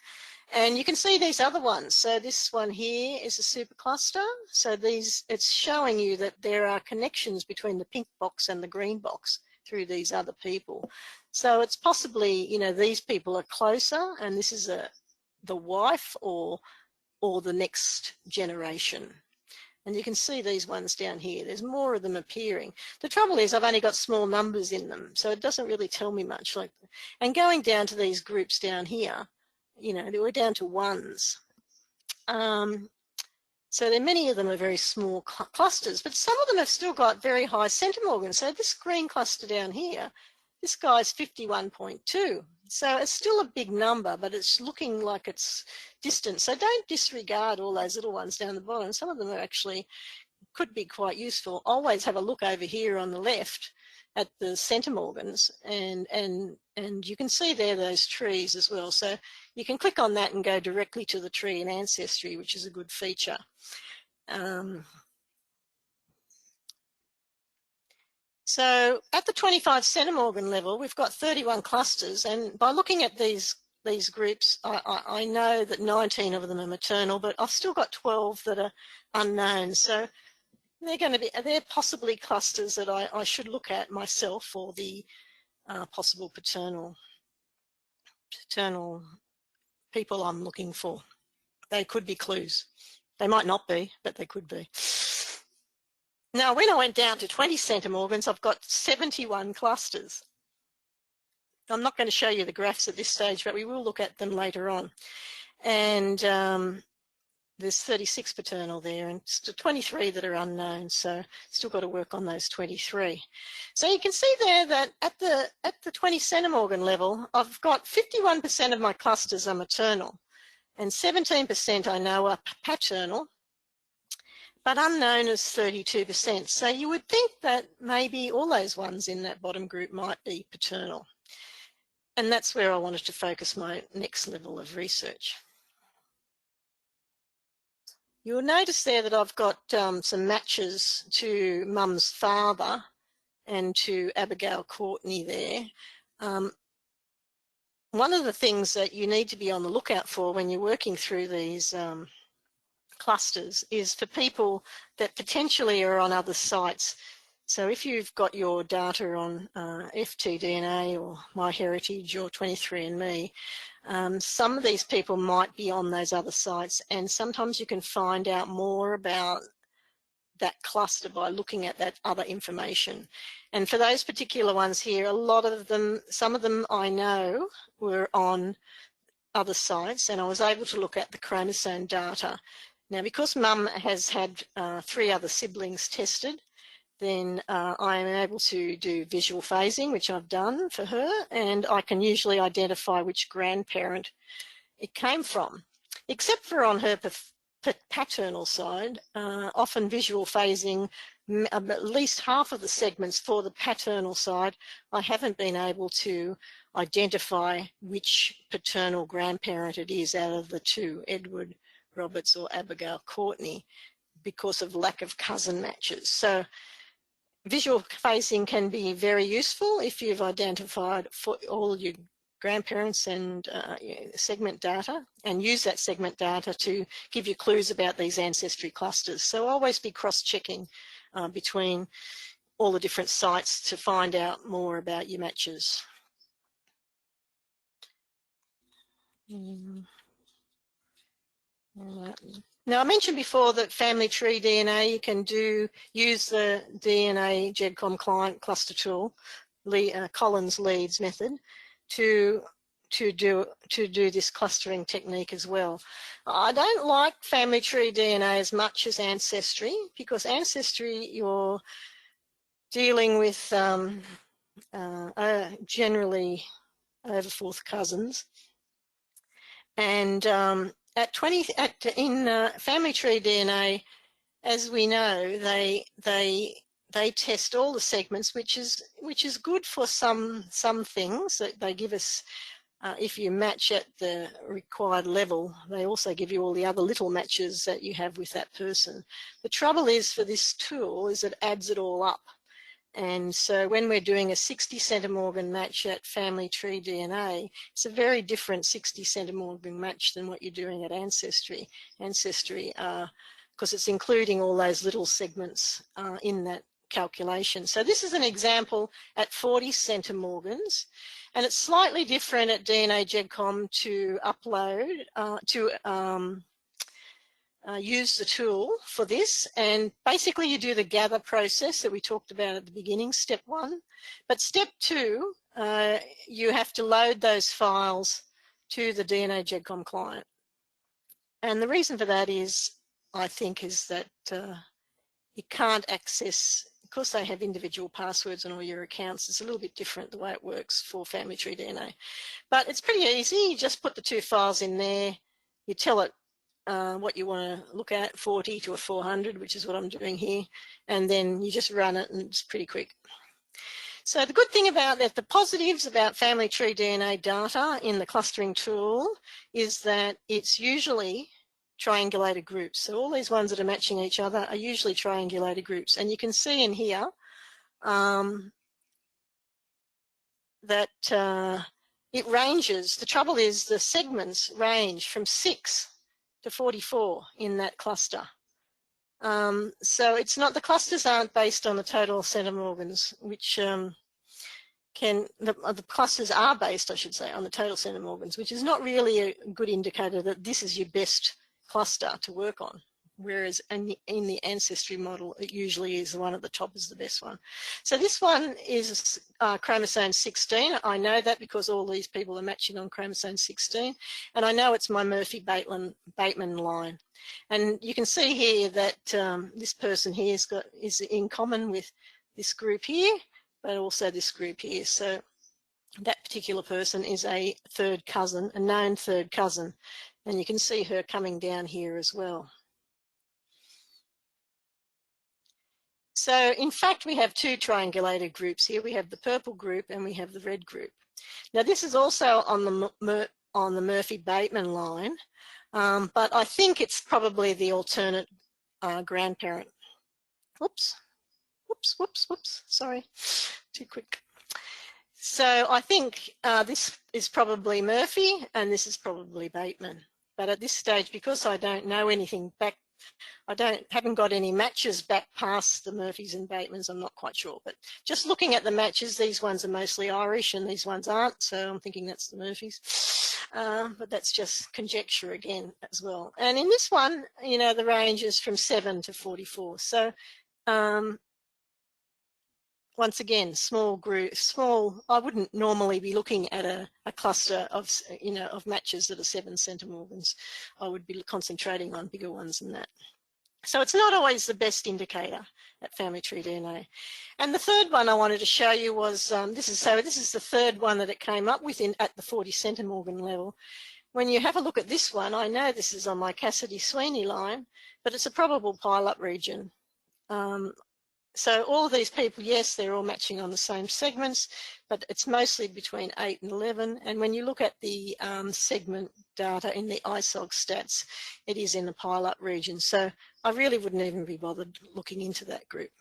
And you can see these other ones. So this one here is a supercluster. So it's showing you that there are connections between the pink box and the green box through these other people. So it's possibly, you know, these people are closer, and this is the wife or the next generation. And you can see these ones down here. There's more of them appearing. The trouble is I've only got small numbers in them, so it doesn't really tell me much. And going down to these groups down here, you know, we're down to ones. So many of them are very small clusters, but some of them have still got very high centimorgans. So this green cluster down here, this guy's 51.2. So it's still a big number, but it's looking like it's distant. So don't disregard all those little ones down the bottom. Some of them are actually could be quite useful. Always have a look over here on the left at the centimorgans, and you can see there those trees as well. So you can click on that and go directly to the tree in Ancestry, which is a good feature. So at the 25 centimorgan level, we've got 31 clusters, and by looking at these groups, I know that 19 of them are maternal, but I've still got 12 that are unknown. So they're possibly clusters that I should look at myself for the possible paternal people I'm looking for. They could be clues. They might not be, but they could be. Now, when I went down to 20 centimorgans, I've got 71 clusters. I'm not going to show you the graphs at this stage, but we will look at them later on. And there's 36 paternal there and 23 that are unknown, so still got to work on those 23. So you can see there that at the 20 centimorgan level, I've got 51% of my clusters are maternal, and 17% I know are paternal, but unknown is 32%. So you would think that maybe all those ones in that bottom group might be paternal. And that's where I wanted to focus my next level of research. You'll notice there that I've got some matches to Mum's father and to Abigail Courtney there. One of the things that you need to be on the lookout for when you're working through these clusters is for people that potentially are on other sites. So if you've got your data on FTDNA or MyHeritage or 23andMe, some of these people might be on those other sites, and sometimes you can find out more about that cluster by looking at that other information. And for those particular ones here, a lot of them, some of them I know were on other sites, and I was able to look at the chromosome data. Now, because Mum has had 3 other siblings tested, then I am able to do visual phasing, which I've done for her, and I can usually identify which grandparent it came from. Except for on her paternal side, often visual phasing, at least half of the segments for the paternal side, I haven't been able to identify which paternal grandparent it is out of the 2, Edward Roberts or Abigail Courtney, because of lack of cousin matches. So visual phasing can be very useful if you've identified for all your grandparents and segment data, and use that segment data to give you clues about these ancestry clusters. So always be cross-checking between all the different sites to find out more about your matches. Now, I mentioned before that family tree DNA, you can use the DNA GEDCOM client cluster tool, Collins Leeds method, to do this clustering technique as well. I don't like family tree DNA as much as Ancestry, because Ancestry you're dealing with generally over 4th cousins, and in family tree DNA, as we know, they test all the segments, which is good for some things that they give us. If you match at the required level, they also give you all the other little matches that you have with that person. The trouble is for this tool is it adds it all up. And so when we're doing a 60 centimorgan match at family tree DNA, it's a very different 60 centimorgan match than what you're doing at Ancestry. Ancestry, because it's including all those little segments in that calculation. So this is an example at 40 centimorgans, and it's slightly different at DNA GEDCOM to upload, use the tool for this, and basically you do the gather process that we talked about at the beginning, step 1. But step 2, you have to load those files to the DNA GEDCOM client. And the reason for that is, I think, is that you can't access, because they have individual passwords on all your accounts, it's a little bit different the way it works for family tree DNA. But it's pretty easy. You just put the 2 files in there, you tell it what you want to look at, 40 to a 400, which is what I'm doing here, and then you just run it, and it's pretty quick. So the good thing about that, the positives about family tree DNA data in the clustering tool is that it's usually triangulated groups. So all these ones that are matching each other are usually triangulated groups, and you can see in here that it ranges. The trouble is the segments range from 6 to 44 in that cluster. So it's not, the clusters aren't based on the total centimorgans, which the clusters are based, I should say, on the total centimorgans, which is not really a good indicator that this is your best cluster to work on. Whereas in the Ancestry model, it usually is the one at the top is the best one. So this one is chromosome 16. I know that because all these people are matching on chromosome 16. And I know it's my Murphy-Bateman line. And you can see here that this person here is in common with this group here, but also this group here. So that particular person is a 3rd cousin, a known 3rd cousin. And you can see her coming down here as well. So in fact, we have 2 triangulated groups here. We have the purple group and we have the red group. Now this is also on the Murphy-Bateman line, but I think it's probably the alternate grandparent. Whoops, sorry, too quick. So I think this is probably Murphy and this is probably Bateman. But at this stage, because I don't know anything back, haven't got any matches back past the Murphys and Batemans, I'm not quite sure. But just looking at the matches, these ones are mostly Irish and these ones aren't, so I'm thinking that's the Murphys. but that's just conjecture again as well. And in this one, you know, the range is from 7 to 44. So once again, small group, I wouldn't normally be looking at a cluster of, you know, of matches that are 7 centimorgans. I would be concentrating on bigger ones than that. So it's not always the best indicator at family tree DNA. And the third one I wanted to show you was, this is the third one that it came up with at the 40 centimorgan level. When you have a look at this one, I know this is on my Cassidy-Sweeney line, but it's a probable pileup region. So all of these people, yes, they're all matching on the same segments, but it's mostly between 8 and 11. And when you look at the segment data in the ISOG stats, it is in the pileup region. So I really wouldn't even be bothered looking into that group.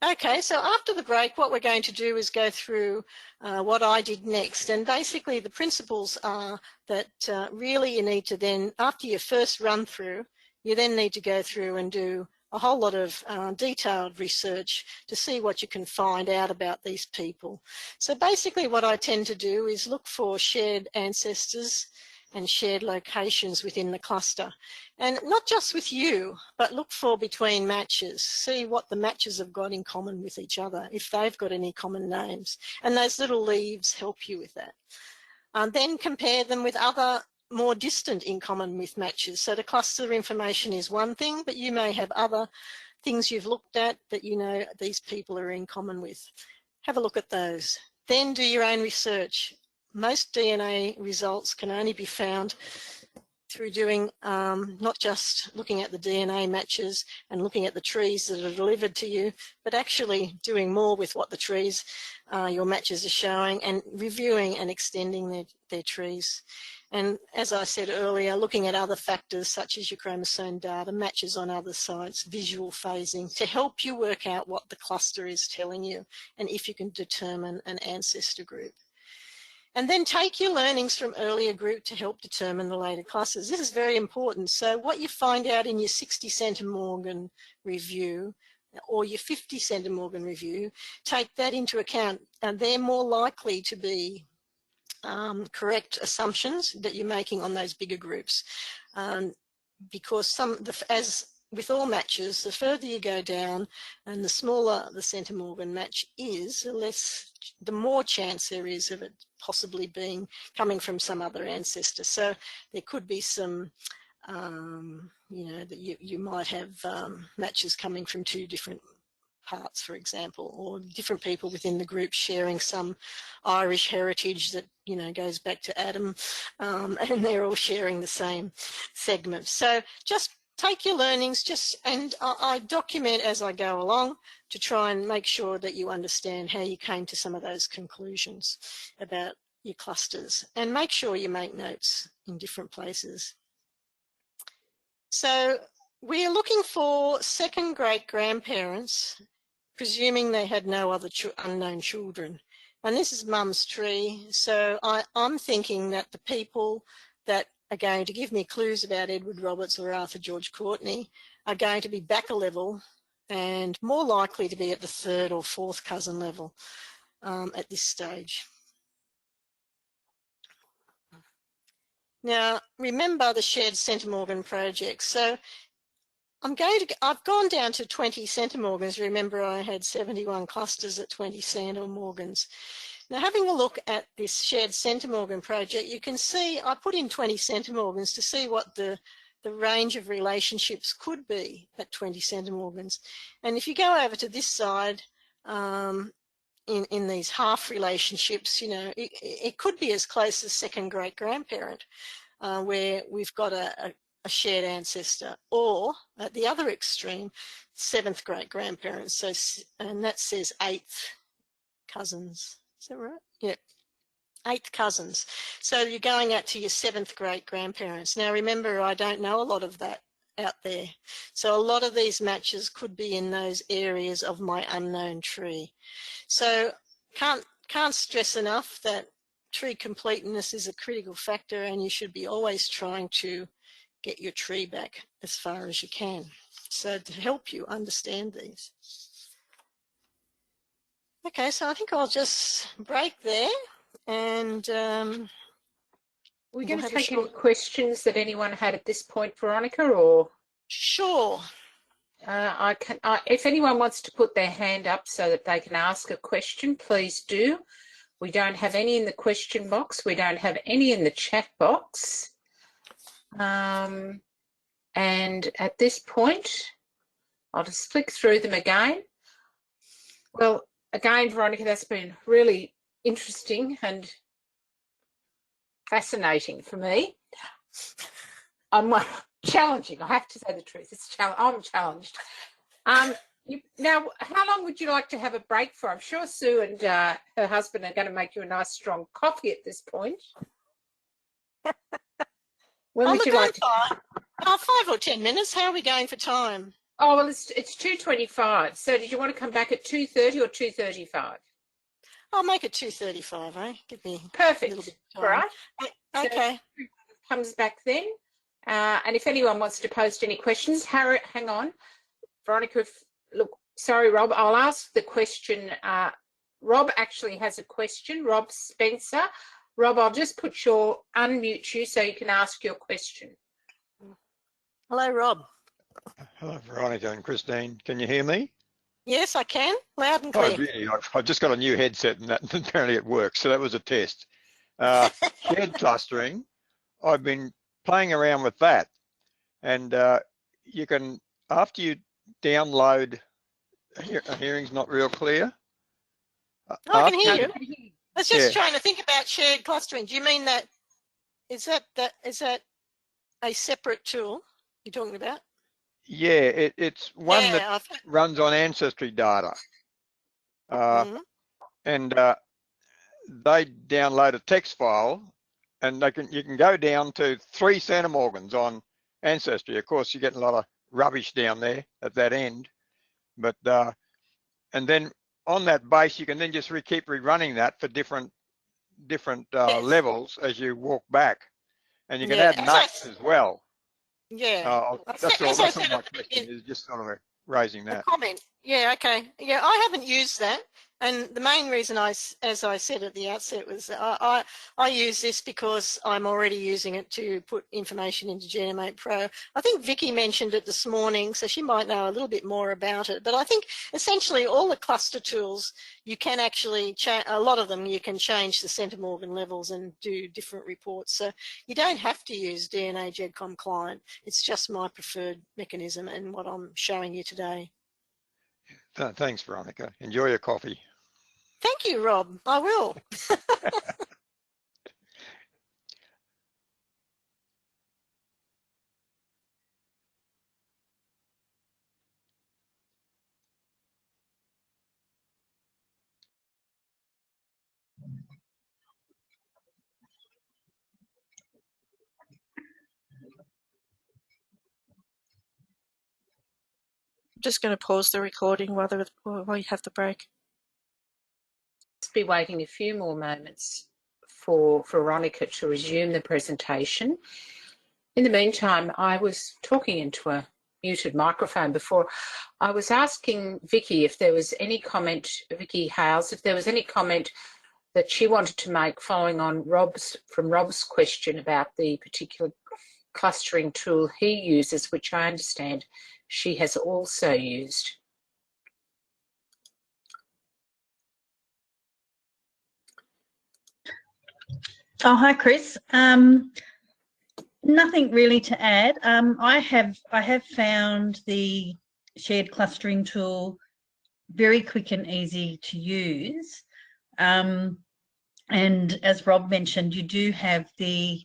Okay, so after the break, what we're going to do is go through what I did next. And basically the principles are that really you need to then, after your first run through, you then need to go through and do a whole lot of detailed research to see what you can find out about these people. So basically what I tend to do is look for shared ancestors and shared locations within the cluster. And not just with you, but look for between matches. See what the matches have got in common with each other, if they've got any common names. And those little leaves help you with that. Then compare them with other more distant in common with matches. So the cluster information is one thing, but you may have other things you've looked at that you know these people are in common with. Have a look at those. Then do your own research. Most DNA results can only be found through doing not just looking at the DNA matches and looking at the trees that are delivered to you, but actually doing more with what the trees, your matches are showing, and reviewing and extending their trees. And as I said earlier, looking at other factors such as your chromosome data, matches on other sites, visual phasing, to help you work out what the cluster is telling you and if you can determine an ancestor group. And then take your learnings from earlier group to help determine the later clusters. This is very important. So what you find out in your 60 centimorgan review or your 50 centimorgan review, take that into account, and they're more likely to be correct assumptions that you're making on those bigger groups, because as with all matches, the further you go down and the smaller the centimorgan match is, the more chance there is of it possibly coming from some other ancestor. So there could be some, you know, that you might have matches coming from 2 different parts, for example, or different people within the group sharing some Irish heritage that, you know, goes back to Adam, and they're all sharing the same segment. So just take your learnings, and I document as I go along to try and make sure that you understand how you came to some of those conclusions about your clusters, and make sure you make notes in different places. So we're looking for second great-grandparents, presuming they had no other unknown children. And this is Mum's tree. So I'm thinking that the people that are going to give me clues about Edward Roberts or Arthur George Courtney are going to be back a level and more likely to be at the 3rd or 4th cousin level at this stage. Now, remember the shared centimorgan project. So I've gone down to 20 centimorgans. Remember, I had 71 clusters at 20 centimorgans. Now, having a look at this shared centimorgan project, you can see I put in 20 centimorgans to see what the range of relationships could be at 20 centimorgans. And if you go over to this side, in these half relationships, you know, it could be as close as second great-grandparent, where we've got a shared ancestor, or at the other extreme, 7th great-grandparent. So, and that says 8th cousins. Is that right? Yeah, 8th cousins. So you're going out to your 7th great-grandparents. Now remember, I don't know a lot of that out there. So a lot of these matches could be in those areas of my unknown tree. So can't stress enough that tree completeness is a critical factor, and you should be always trying to get your tree back as far as you can. So to help you understand these. Okay, so I think I'll just break there, and we're going to take any questions that anyone had at this point, Veronica, or? Sure. If anyone wants to put their hand up so that they can ask a question, please do. We don't have any in the question box. We don't have any in the chat box. And at this point, I'll just flick through them again. Well, again, Veronica, that's been really interesting and fascinating for me. I'm challenging. I have to say the truth. I'm challenged. Now, how long would you like to have a break for? I'm sure Sue and her husband are going to make you a nice strong coffee at this point. When would you like to? 5 or 10 minutes. How are we going for time? Oh, well, it's 2:25. So did you want to come back at 2:30 or 2:35? I'll make it 2:35, eh? Give me perfect. A little bit of time. All right. Okay. So comes back then. And if anyone wants to post any questions, hang on. Veronica, look, sorry, Rob, I'll ask the question. Rob actually has a question, Rob Spencer. Rob, I'll just unmute you so you can ask your question. Hello, Rob. Hello, Veronica and Christine. Can you hear me? Yes, I can. Loud and clear. Oh, really? I've just got a new headset and apparently it works. So that was a test. Shared clustering, I've been playing around with that. And you can, after you download, hearing's not real clear. I can hear you. I was just trying to think about shared clustering. Do you mean that, is that a separate tool you're talking about? Yeah, it's one that runs on Ancestry data. And they download a text file and you can go down to 3 centimorgans on Ancestry. Of course, you get a lot of rubbish down there at that end. But and then on that base, you can then just keep rerunning that for different levels as you walk back. And you can add notes as well. Yeah. That's all my question is, just sort of raising that. Comment. Yeah, okay. Yeah, I haven't used that. And the main reason as I said at the outset, was I use this because I'm already using it to put information into Genomate Pro. I think Vicky mentioned it this morning, so she might know a little bit more about it. But I think essentially all the cluster tools, you can actually a lot of them you can change the centimorgan levels and do different reports. So you don't have to use DNA GEDCOM client. It's just my preferred mechanism and what I'm showing you today. Thanks, Veronica. Enjoy your coffee. Thank you, Rob. I will. Just going to pause the recording while you have the break. Let's be waiting a few more moments for Veronica to resume the presentation. In the meantime, I was talking into a muted microphone before. I was asking Vicky if there was any comment, Vicky Hales, if there was any comment that she wanted to make following on Rob's question about the particular clustering tool he uses, which I understand she has also used. Oh, hi, Chris. Nothing really to add. I have found the shared clustering tool very quick and easy to use. And as Rob mentioned, you do have the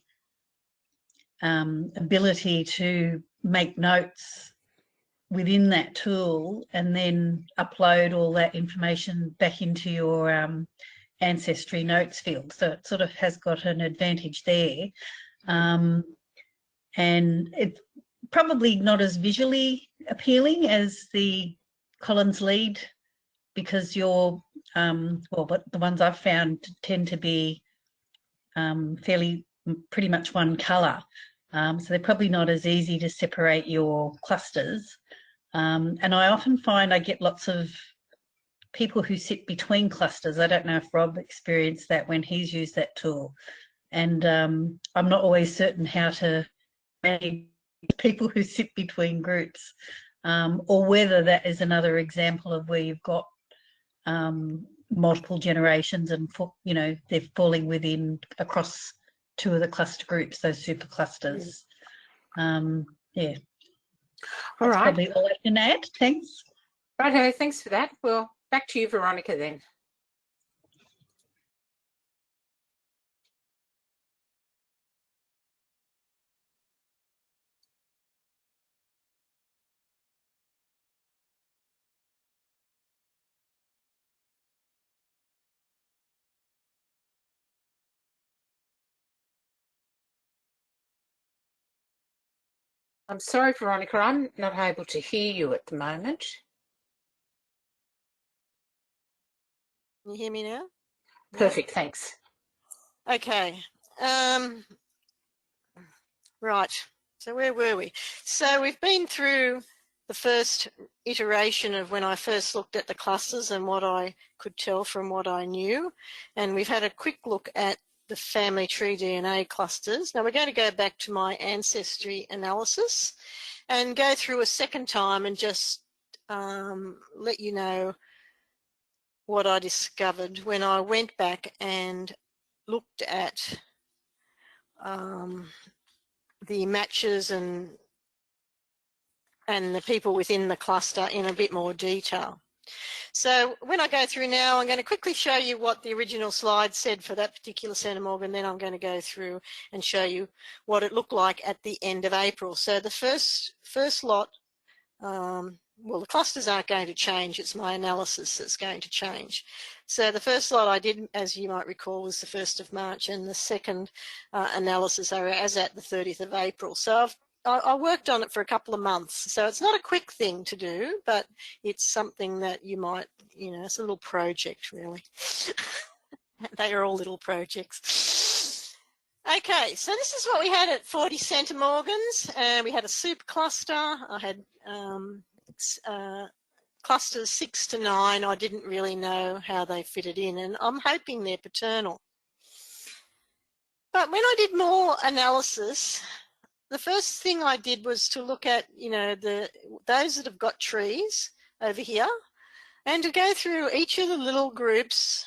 ability to make notes within that tool and then upload all that information back into your Ancestry notes field. So it sort of has got an advantage there. And it's probably not as visually appealing as the Collins lead, because your but the ones I've found tend to be pretty much one colour. So they're probably not as easy to separate your clusters. And I often find I get lots of people who sit between clusters. I don't know if Rob experienced that when he's used that tool. And I'm not always certain how to manage people who sit between groups, or whether that is another example of where you've got multiple generations and, you know, they're falling within across two of the cluster groups, those super clusters. Yeah. All That's right. probably all I can add. Thanks. Righto, thanks for that. Well, back to you, Veronica, then. I'm sorry, Veronica, I'm not able to hear you at the moment. Can you hear me now? Perfect, thanks. Okay. Right. So where were we? So we've been through the first iteration of when I first looked at the clusters and what I could tell from what I knew. And we've had a quick look at the family tree DNA clusters. Now we're going to go back to my ancestry analysis and go through a second time and just let you know what I discovered when I went back and looked at the matches and the people within the cluster in a bit more detail. So when I go through now, I'm going to quickly show you what the original slide said for that particular centimorgan. Then I'm going to go through and show you what it looked like at the end of April. So the first lot, well, the clusters aren't going to change. It's my analysis that's going to change. So the first lot I did, as you might recall, was the 1st of March, and the second analysis are as at the 30th of April. So I worked on it for a couple of months. So it's not a quick thing to do, but it's something that you might, you know, it's a little project, really. They are all little projects. Okay, so this is what we had at 40 centimorgans, and we had a super cluster. I had clusters 6 to 9. I didn't really know how they fitted in, and I'm hoping they're paternal. But when I did more analysis, the first thing I did was to look at, you know, those that have got trees over here, and to go through each of the little groups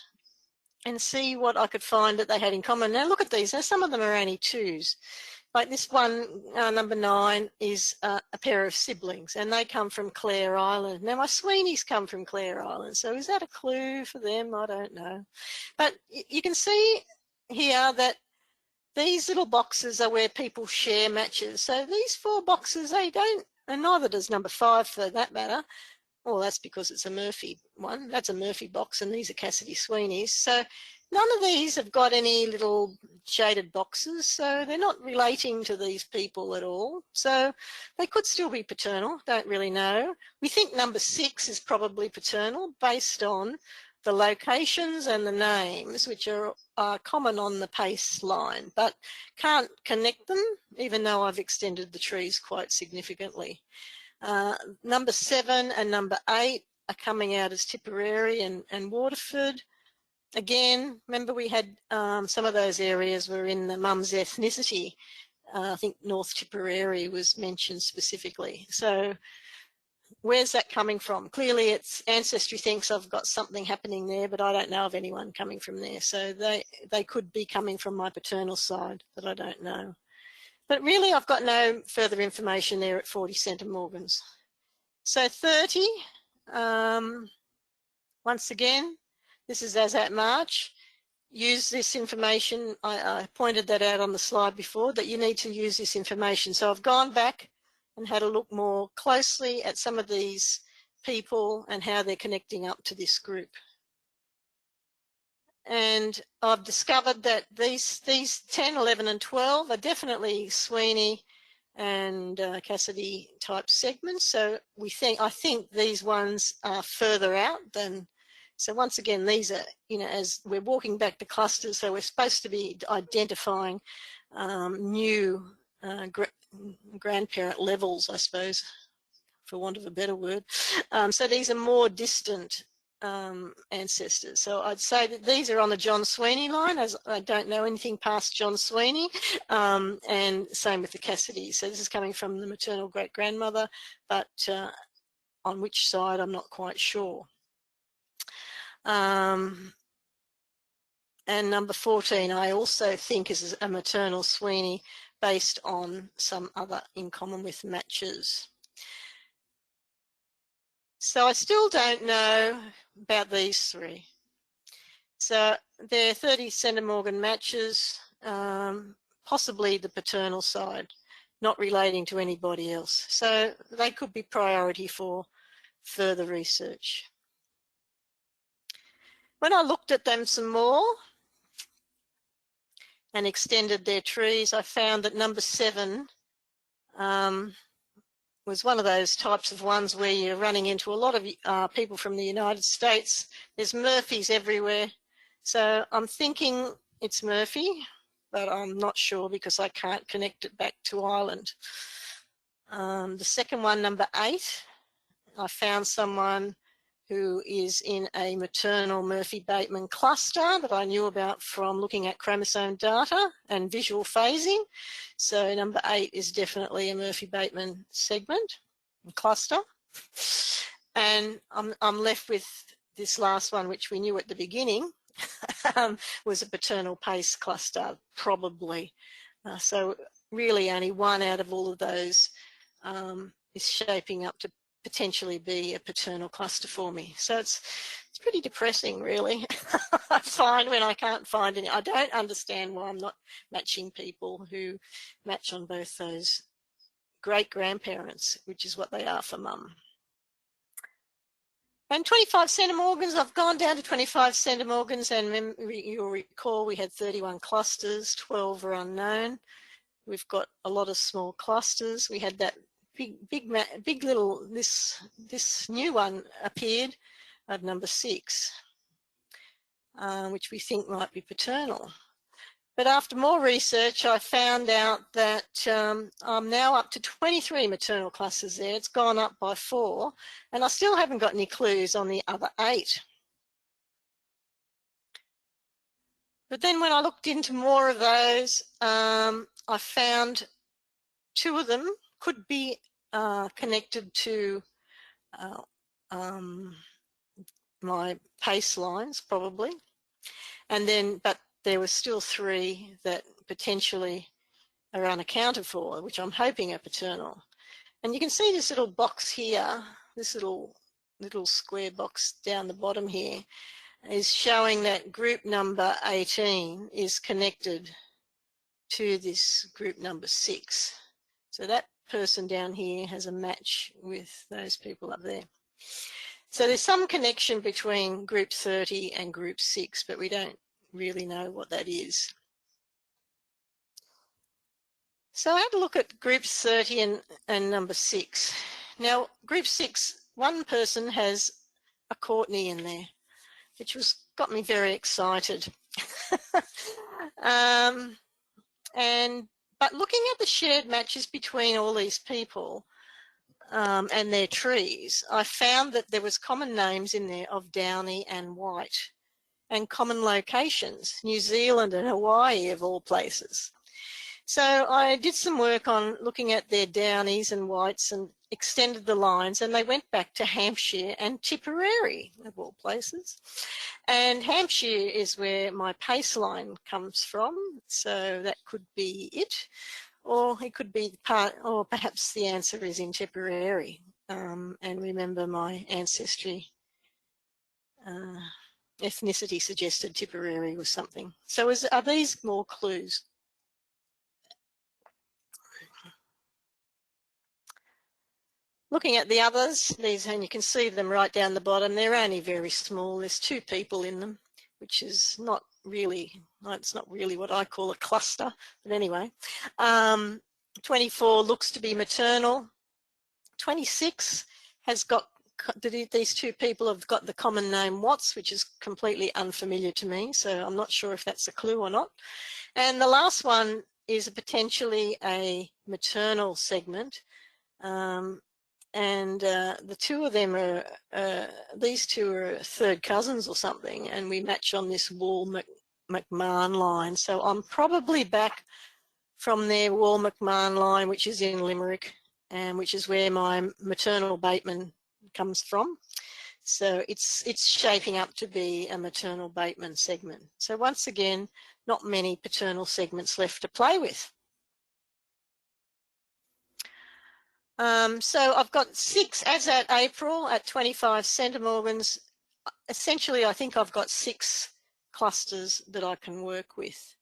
and see what I could find that they had in common. Now look at these. Now some of them are only 2s. Like this one, number 9, is a pair of siblings, and they come from Clare Island. Now my Sweeneys come from Clare Island, so is that a clue for them? I don't know. But you can see here that these little boxes are where people share matches. So these 4 boxes, they don't, and neither does number 5 for that matter. Well, that's because it's a Murphy one. That's a Murphy box, and these are Cassidy Sweeneys. So none of these have got any little shaded boxes, so they're not relating to these people at all. So they could still be paternal, don't really know. We think number 6 is probably paternal based on the locations and the names, which are common on the pace line, but can't connect them, even though I've extended the trees quite significantly. Number 7 and number 8 are coming out as Tipperary and Waterford. Again, remember we had some of those areas were in the mum's ethnicity. I think North Tipperary was mentioned specifically. So where's that coming from? Clearly it's Ancestry thinks I've got something happening there, but I don't know of anyone coming from there. So they could be coming from my paternal side, but I don't know. But really I've got no further information there at 40 centimorgans. So 30, once again, this is as at March. Use this information. I pointed that out on the slide before, that you need to use this information. So I've gone back and had a look more closely at some of these people and how they're connecting up to this group. And I've discovered that these 10, 11 and 12 are definitely Sweeney and Cassidy type segments. So I think these ones are further out than, so once again, these are, you know, as we're walking back to clusters, so we're supposed to be identifying new grandparent levels, I suppose, for want of a better word. So these are more distant ancestors. So I'd say that these are on the John Sweeney line, as I don't know anything past John Sweeney, and same with the Cassidy. So this is coming from the maternal great-grandmother, but on which side I'm not quite sure. And number 14 I also think is a maternal Sweeney based on some other in common with matches. So I still don't know about these three. So they're 30 centimorgan matches, possibly the paternal side, not relating to anybody else. So they could be priority for further research. When I looked at them some more and extended their trees, I found that number 7 was one of those types of ones where you're running into a lot of people from the United States. There's Murphys everywhere. So I'm thinking it's Murphy, but I'm not sure because I can't connect it back to Ireland. The second one, number 8, I found someone who is in a maternal Murphy-Bateman cluster that I knew about from looking at chromosome data and visual phasing. So number 8 is definitely a Murphy-Bateman segment cluster. And I'm left with this last one, which we knew at the beginning, was a paternal pace cluster, probably. So really only one out of all of those is shaping up to potentially be a paternal cluster for me. So it's pretty depressing, really. I find when I can't find any, I don't understand why I'm not matching people who match on both those great-grandparents, which is what they are for mum. And 25 centimorgans, I've gone down to 25 centimorgans, and you'll recall we had 31 clusters, 12 are unknown. We've got a lot of small clusters. We had that big little, this new one appeared at number 6, which we think might be paternal. But after more research, I found out that I'm now up to 23 maternal clusters there. It's gone up by 4, and I still haven't got any clues on the other 8. But then when I looked into more of those, I found 2 of them could be connected to my pace lines, probably. And then, but there were still 3 that potentially are unaccounted for, which I'm hoping are paternal. And you can see this little box here, this little square box down the bottom here, is showing that group number 18 is connected to this group number 6. So that person down here has a match with those people up there. So there's some connection between group 30 and group 6, but we don't really know what that is. So I had a look at group 30 and number 6. Now, group 6, one person has a Courtney in there, which got me very excited. But looking at the shared matches between all these people and their trees, I found that there was common names in there of Downy and White, and common locations, New Zealand and Hawaii of all places. So I did some work on looking at their Downies and Whites and extended the lines, and they went back to Hampshire and Tipperary of all places. And Hampshire is where my pace line comes from, so that could be it, or it could be part, or perhaps the answer is in Tipperary. And remember, my ancestry ethnicity suggested Tipperary was something. So are these more clues? Looking at the others, these, and you can see them right down the bottom, they're only very small. There's 2 people in them, which is not really, it's not really what I call a cluster, but anyway. 24 looks to be maternal. 26 has got, these 2 people have got the common name Watts, which is completely unfamiliar to me, so I'm not sure if that's a clue or not. And the last one is potentially a maternal segment. and the two of them are, these two are third cousins or something, and we match on this Wall-McMahon line. So I'm probably back from their Wall-McMahon line, which is in Limerick, and which is where my maternal Bateman comes from. So it's shaping up to be a maternal Bateman segment. So once again, not many paternal segments left to play with. So I've got 6, as at April, at 25 centimorgans. Essentially, I think I've got 6 clusters that I can work with.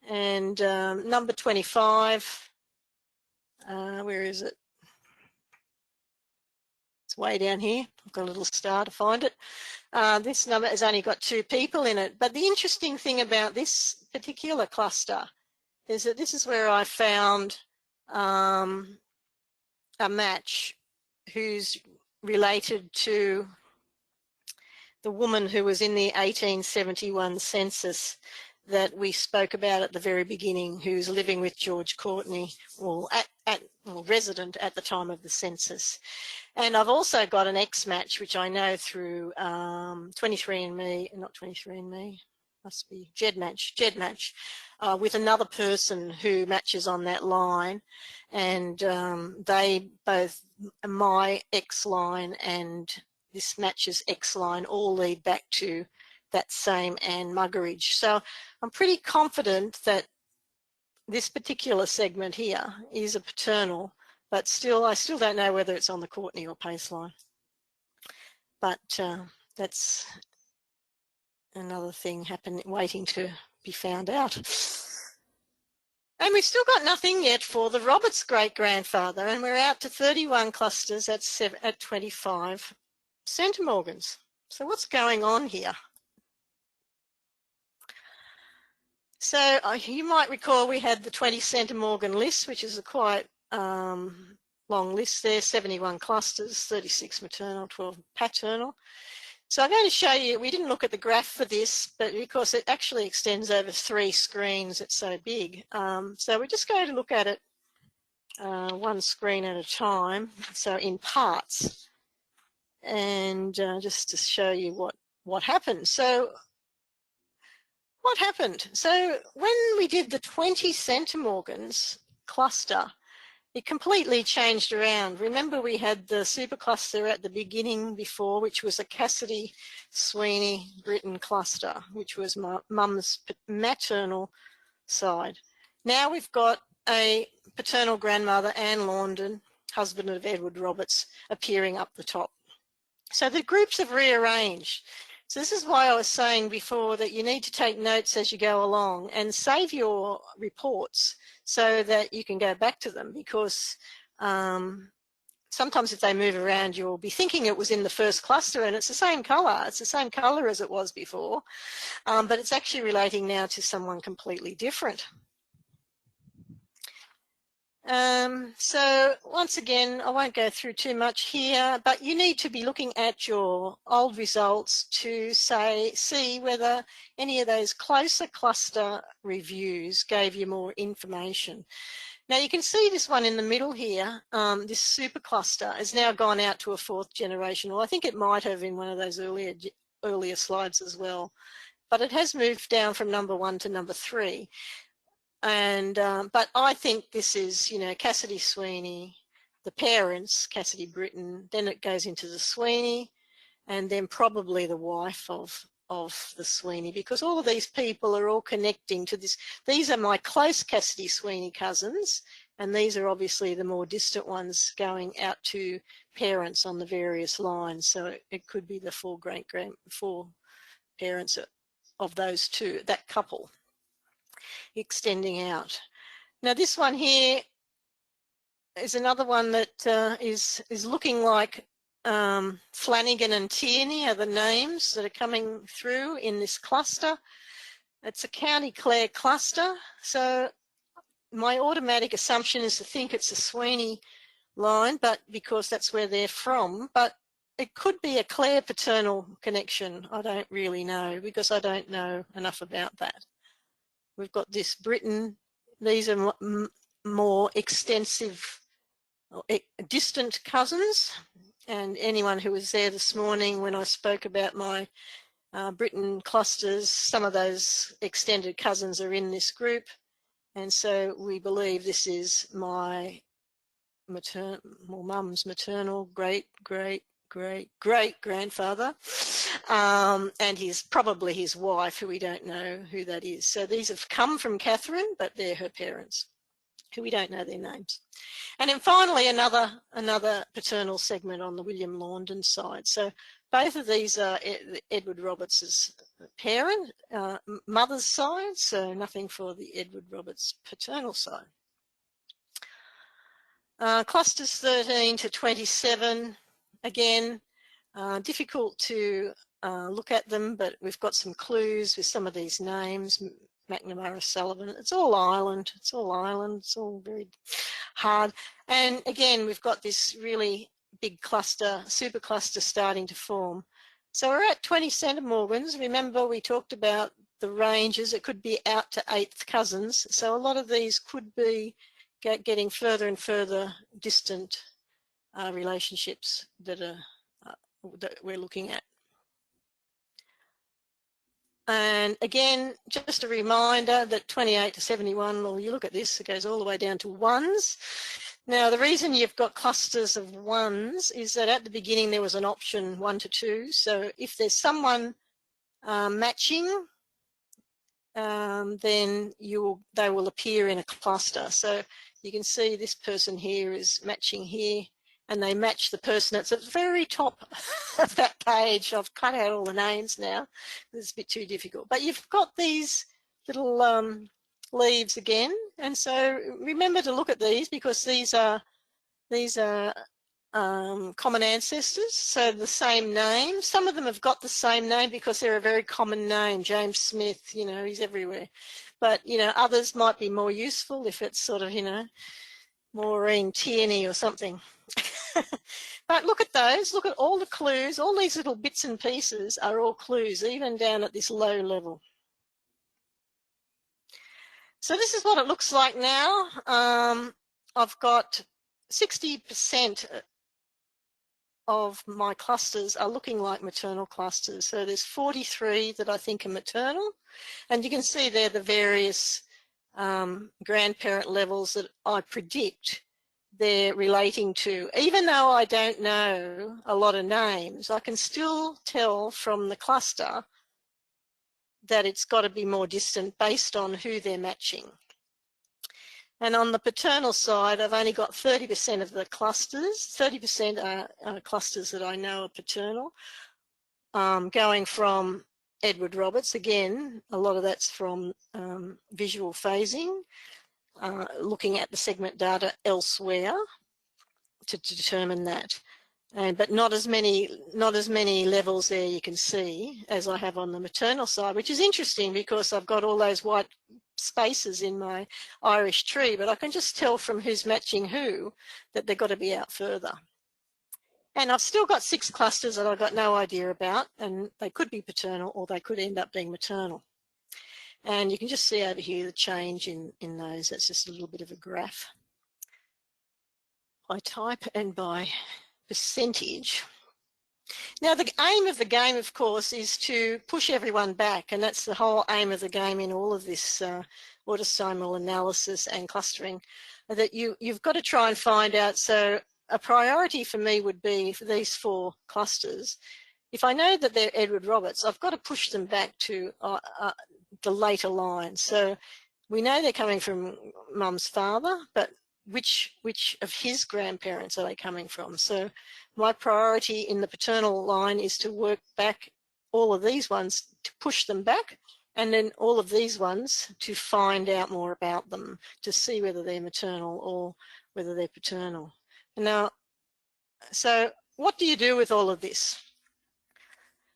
And number 25, where is it? It's way down here. I've got a little star to find it. This number has only got 2 people in it. But the interesting thing about this particular cluster is that this is where I found a match who's related to the woman who was in the 1871 census that we spoke about at the very beginning, who's living with George Courtney, or resident at the time of the census. And I've also got an X match, which I know through 23andMe, not 23andMe, must be GEDmatch, with another person who matches on that line. And they both, my X line and this matches X line, all lead back to that same Anne Muggeridge. So I'm pretty confident that this particular segment here is a paternal, but still, I still don't know whether it's on the Courtney or Pace line. But that's another thing waiting to be found out. And we've still got nothing yet for the Roberts great-grandfather, and we're out to 31 clusters at 25 centimorgans. So what's going on here? So you might recall we had the 20 centimorgan list, which is a quite long list there, 71 clusters, 36 maternal, 12 paternal. So I'm going to show you, we didn't look at the graph for this, but because it actually extends over 3 screens, it's so big. So we're just going to look at it one screen at a time, so in parts, and just to show you what happened. So what happened? So when we did the 20 centimorgans cluster, it completely changed around. Remember, we had the supercluster at the beginning before, which was a Cassidy, Sweeney, Britton cluster, which was my mum's maternal side. Now we've got a paternal grandmother, Anne Launden, husband of Edward Roberts, appearing up the top. So the groups have rearranged. So this is why I was saying before that you need to take notes as you go along and save your reports so that you can go back to them, because sometimes if they move around, you'll be thinking it was in the first cluster and it's the same colour. It's the same colour as it was before, but it's actually relating now to someone completely different. So once again, I won't go through too much here, but you need to be looking at your old results to see whether any of those closer cluster reviews gave you more information. Now you can see this one in the middle here, this super cluster has now gone out to a 4th generation. Well, I think it might have in one of those earlier slides as well, but it has moved down from number 1 to number 3. And but I think this is, you know, Cassidy Sweeney, the parents, Cassidy Britton, then it goes into the Sweeney, and then probably the wife of the Sweeney, because all of these people are all connecting to this. These are my close Cassidy Sweeney cousins, and these are obviously the more distant ones going out to parents on the various lines. So it could be the 4 parents of those two, that couple, extending out. Now this one here is another one that is looking like Flanagan and Tierney are the names that are coming through in this cluster. It's a County Clare cluster, so my automatic assumption is to think it's a Sweeney line, but because that's where they're from, but it could be a Clare paternal connection. I don't really know, because I don't know enough about that. We've got this Britain. These are more extensive distant cousins, and anyone who was there this morning when I spoke about my Britain clusters, some of those extended cousins are in this group, and so we believe this is my mum's maternal great-great-great-great-grandfather, and probably his wife, who we don't know who that is. So these have come from Catherine, but they're her parents, who we don't know their names. And then finally, another paternal segment on the William Launden side. So both of these are Edward Roberts's parent, mother's side, so nothing for the Edward Roberts paternal side. Clusters 13 to 27, again, difficult to look at them, but we've got some clues with some of these names. McNamara, Sullivan, it's all Ireland, it's all very hard. And again, we've got this really big cluster, supercluster starting to form. So we're at 20 centimorgans. Remember, we talked about the ranges. It could be out to 8th cousins. So a lot of these could be getting further and further distant relationships that we're looking at. And again, just a reminder that 28 to 71, well, you look at this, it goes all the way down to 1s. Now, the reason you've got clusters of 1s is that at the beginning there was an option 1 to 2. So if there's someone matching, then they will appear in a cluster. So you can see this person here is matching here, and they match the person that's at the very top of that page. I've cut out all the names now. It's a bit too difficult. But you've got these little leaves again, and so remember to look at these, because these are common ancestors, so the same name. Some of them have got the same name because they're a very common name. James Smith, you know, he's everywhere. But, you know, others might be more useful if it's sort of, you know, Maureen Tierney or something. But look at those, look at all the clues. All these little bits and pieces are all clues, even down at this low level. So this is what it looks like now. I've got 60% of my clusters are looking like maternal clusters. So there's 43 that I think are maternal. And you can see there the various grandparent levels that I predict they're relating to. Even though I don't know a lot of names, I can still tell from the cluster that it's got to be more distant based on who they're matching. And on the paternal side, I've only got 30% of the clusters. 30% are clusters that I know are paternal. Going from Edward Roberts, again, a lot of that's from visual phasing, looking at the segment data elsewhere to determine that. But not as many levels there you can see as I have on the maternal side, which is interesting because I've got all those white spaces in my Irish tree, but I can just tell from who's matching who that they've got to be out further. And I've still got 6 clusters that I've got no idea about, and they could be paternal or they could end up being maternal. And you can just see over here the change in those. That's just a little bit of a graph by type and by percentage. Now, the aim of the game, of course, is to push everyone back, and that's the whole aim of the game in all of this autosomal analysis and clustering, that you've got to try and find out. So a priority for me would be for these 4 clusters. If I know that they're Edward Roberts, I've got to push them back to the later line. So we know they're coming from mum's father, but which of his grandparents are they coming from? So my priority in the paternal line is to work back all of these ones, to push them back, and then all of these ones to find out more about them, to see whether they're maternal or whether they're paternal. Now, so what do you do with all of this?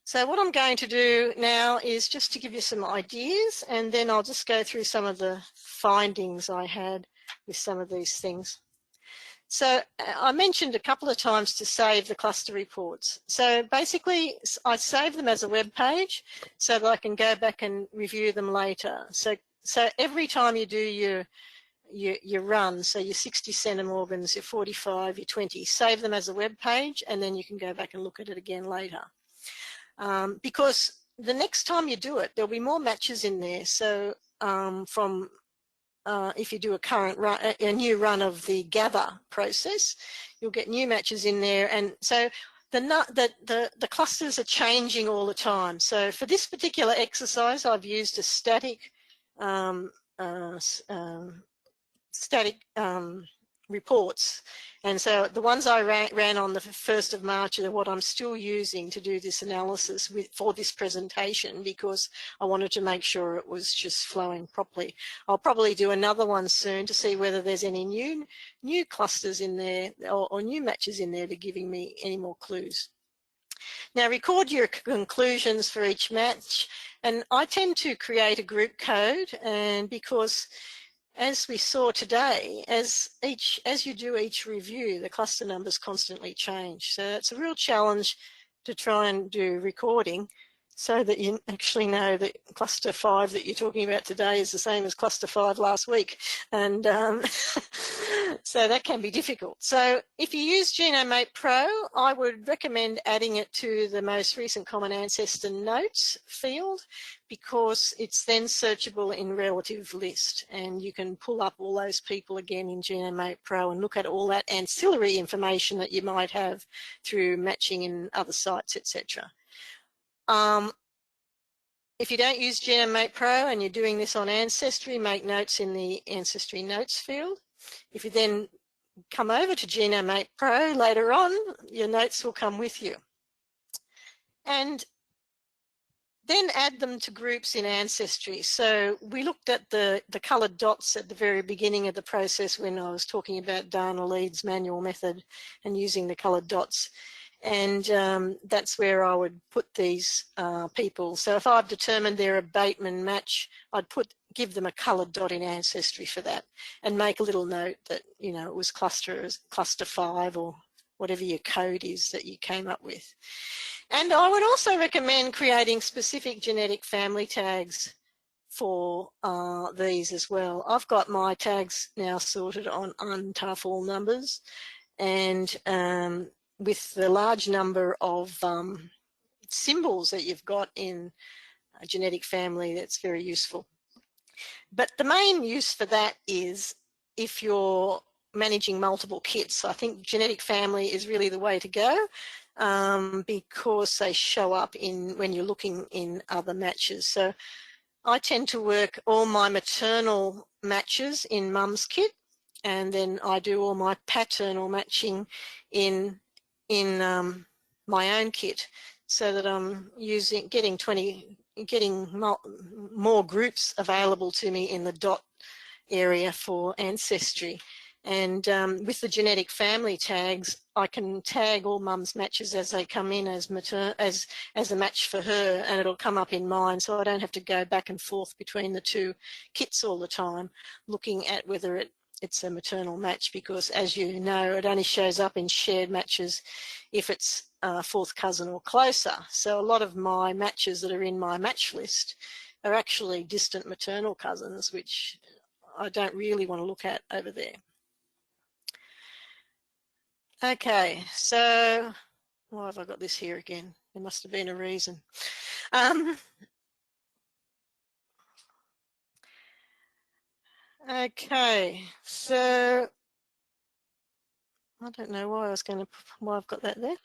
So what I'm going to do now is just to give you some ideas, and then I'll just go through some of the findings I had with some of these things. So I mentioned a couple of times to save the cluster reports. So basically I save them as a web page so that I can go back and review them later. So every time you do you run. So your 60 centimorgans, your 45, your 20, save them as a web page, and then you can go back and look at it again later. Because the next time you do it, there'll be more matches in there. So if you do a new run of the gather process, you'll get new matches in there, and so the clusters are changing all the time. So for this particular exercise, I've used a static reports, and so the ones I ran on the 1st of March are what I'm still using to do this analysis for this presentation, because I wanted to make sure it was just flowing properly. I'll probably do another one soon to see whether there's any new clusters in there or new matches in there to giving me any more clues. Now record your conclusions for each match, and I tend to create a group code, and because as we saw today, as you do each review, the cluster numbers constantly change. So it's a real challenge to try and do recording so that you actually know that cluster 5 that you're talking about today is the same as cluster 5 last week. And so that can be difficult. So if you use GenomeMate Pro, I would recommend adding it to the most recent common ancestor notes field, because it's then searchable in relative list, and you can pull up all those people again in GenomeMate Pro and look at all that ancillary information that you might have through matching in other sites, etc. If you don't use GenomeMate Pro and you're doing this on Ancestry, make notes in the Ancestry Notes field. If you then come over to GenomeMate Pro later on, your notes will come with you. And then add them to groups in Ancestry. So we looked at the coloured dots at the very beginning of the process when I was talking about Donna Leeds' manual method and using the coloured dots. And that's where I would put these people. So if I've determined they're a Bateman match, I'd give them a coloured dot in Ancestry for that, and make a little note that, you know, it was cluster 5 or whatever your code is that you came up with. And I would also recommend creating specific genetic family tags for these as well. I've got my tags now sorted on untough all numbers, and with the large number of symbols that you've got in a genetic family, that's very useful. But the main use for that is if you're managing multiple kits. I think genetic family is really the way to go, because they show up when you're looking in other matches. So I tend to work all my maternal matches in mum's kit, and then I do all my paternal matching in my own kit, so that I'm getting more groups available to me in the dot area for Ancestry. And with the genetic family tags, I can tag all mum's matches as they come in as a match for her, and it'll come up in mine, so I don't have to go back and forth between the two kits all the time looking at whether it's a maternal match, because as you know, it only shows up in shared matches if it's fourth cousin or closer. So a lot of my matches that are in my match list are actually distant maternal cousins, which I don't really want to look at over there. Okay, so why have I got this here again? There must have been a reason. Okay, so I don't know why I've got that there.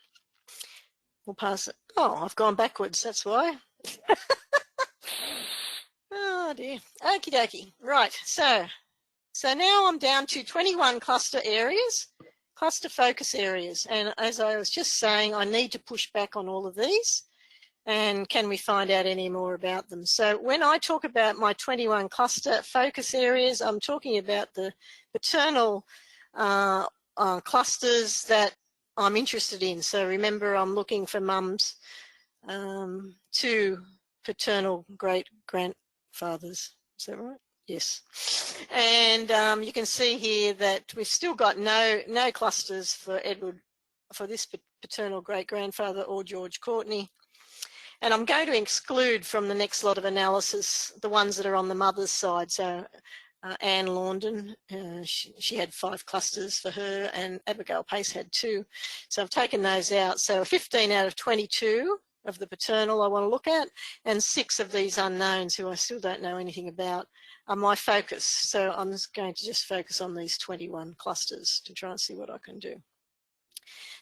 We'll pass it. Oh, I've gone backwards, that's why. Oh dear. Okie dokie. Right, so now I'm down to 21 cluster areas, cluster focus areas. And as I was just saying, I need to push back on all of these. And can we find out any more about them? So when I talk about my 21 cluster focus areas, I'm talking about the paternal clusters that I'm interested in. So remember, I'm looking for mums to paternal great-grandfathers. Is that right? Yes. And you can see here that we've still got no clusters for Edward, for this paternal great-grandfather, or George Courtney. And I'm going to exclude from the next lot of analysis the ones that are on the mother's side. So Anne Laundon, she had 5 clusters for her, and Abigail Pace had 2. So I've taken those out. So 15 out of 22 of the paternal I want to look at, and 6 of these unknowns who I still don't know anything about are my focus. So I'm just going to just focus on these 21 clusters to try and see what I can do.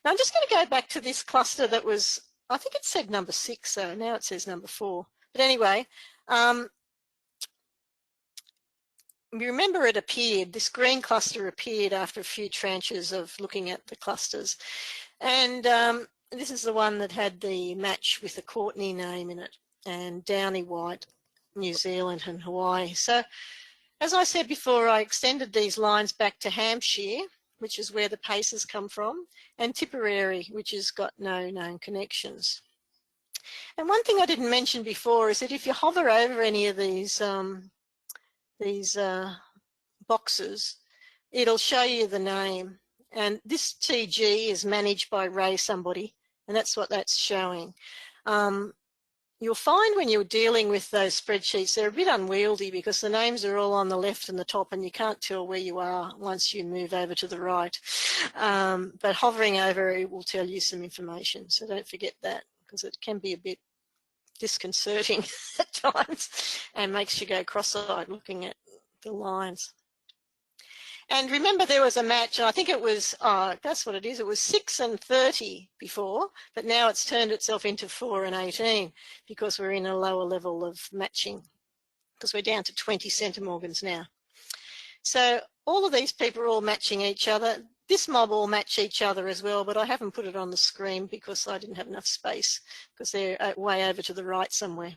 Now I'm just going to go back to this cluster that was, I think it said number 6, so now it says number 4. But anyway, you remember it appeared, this green cluster appeared after a few tranches of looking at the clusters. And this is the one that had the match with the Courtney name in it, and Downy White, New Zealand and Hawaii. So as I said before, I extended these lines back to Hampshire, which is where the Paces come from, and Tipperary, which has got no known connections. And one thing I didn't mention before is that if you hover over any of these boxes, it'll show you the name. And this TG is managed by Ray somebody, and that's what that's showing. You'll find when you're dealing with those spreadsheets, they're a bit unwieldy because the names are all on the left and the top, and you can't tell where you are once you move over to the right. But hovering over it will tell you some information, so don't forget that, because it can be a bit disconcerting at times and makes you go cross-eyed looking at the lines. And remember, there was a match, I think it was, that's what it is, it was 6 and 30 before, but now it's turned itself into 4 and 18 because we're in a lower level of matching, because we're down to 20 centimorgans now. So all of these people are all matching each other. This mob all match each other as well, but I haven't put it on the screen because I didn't have enough space, because they're way over to the right somewhere,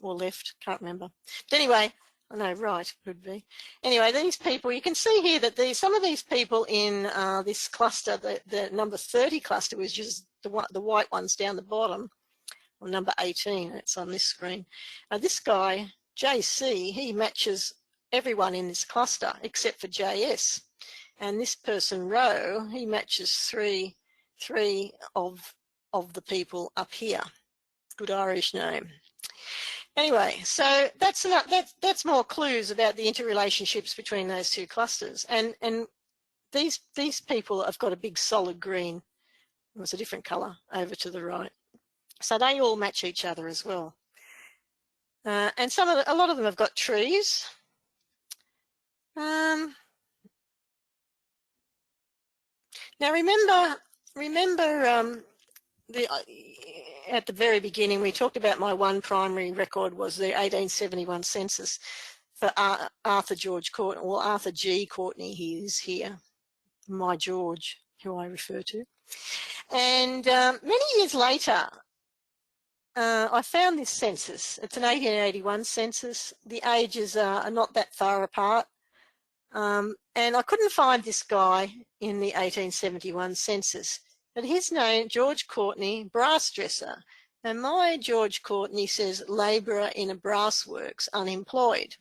or left, can't remember. But anyway, I know right could be. Anyway, these people, you can see here that some of these people in this cluster, the number 30 cluster, was just the white ones down the bottom, or number 18, it's on this screen. This guy, JC, he matches everyone in this cluster except for JS. And this person, Rowe, he matches three of the people up here. Good Irish name. Anyway, so that's more clues about the interrelationships between those 2 clusters. And these people have got a big solid green, it was a different colour, over to the right. So they all match each other as well. And a lot of them have got trees. Now remember at the very beginning we talked about my one primary record was the 1871 census for Arthur George Courtney, or Arthur G. Courtney, he is here, my George, who I refer to. And many years later, I found this census. It's an 1881 census. The ages are not that far apart. And I couldn't find this guy in the 1871 census, but his name, George Courtney, brass dresser. And my George Courtney says labourer in a brass works, unemployed.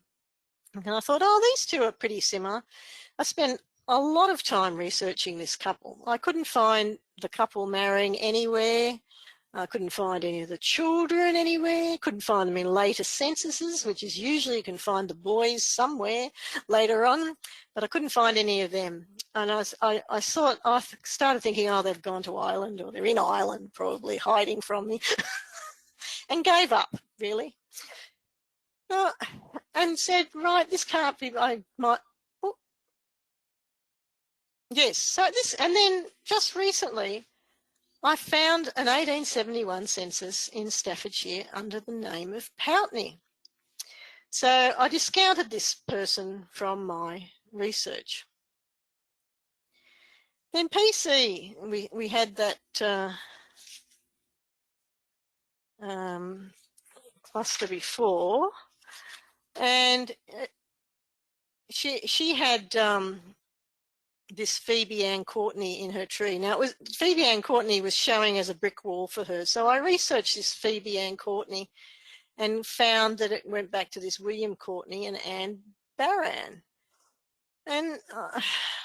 And I thought, oh, these 2 are pretty similar. I spent a lot of time researching this couple. I couldn't find the couple marrying anywhere. I couldn't find any of the children anywhere, couldn't find them in later censuses, which is usually you can find the boys somewhere later on, but I couldn't find any of them. And I started thinking, oh, they've gone to Ireland, or they're in Ireland probably, hiding from me, and gave up, really. And said, right, this can't be, I might, oh. Yes, so this, and then just recently, I found an 1871 census in Staffordshire under the name of Pountney. So I discounted this person from my research. Then PC, we had that cluster before, and she had this Phoebe Ann Courtney in her tree. Now, Phoebe Ann Courtney was showing as a brick wall for her. So I researched this Phoebe Ann Courtney and found that it went back to this William Courtney and Anne Barran. And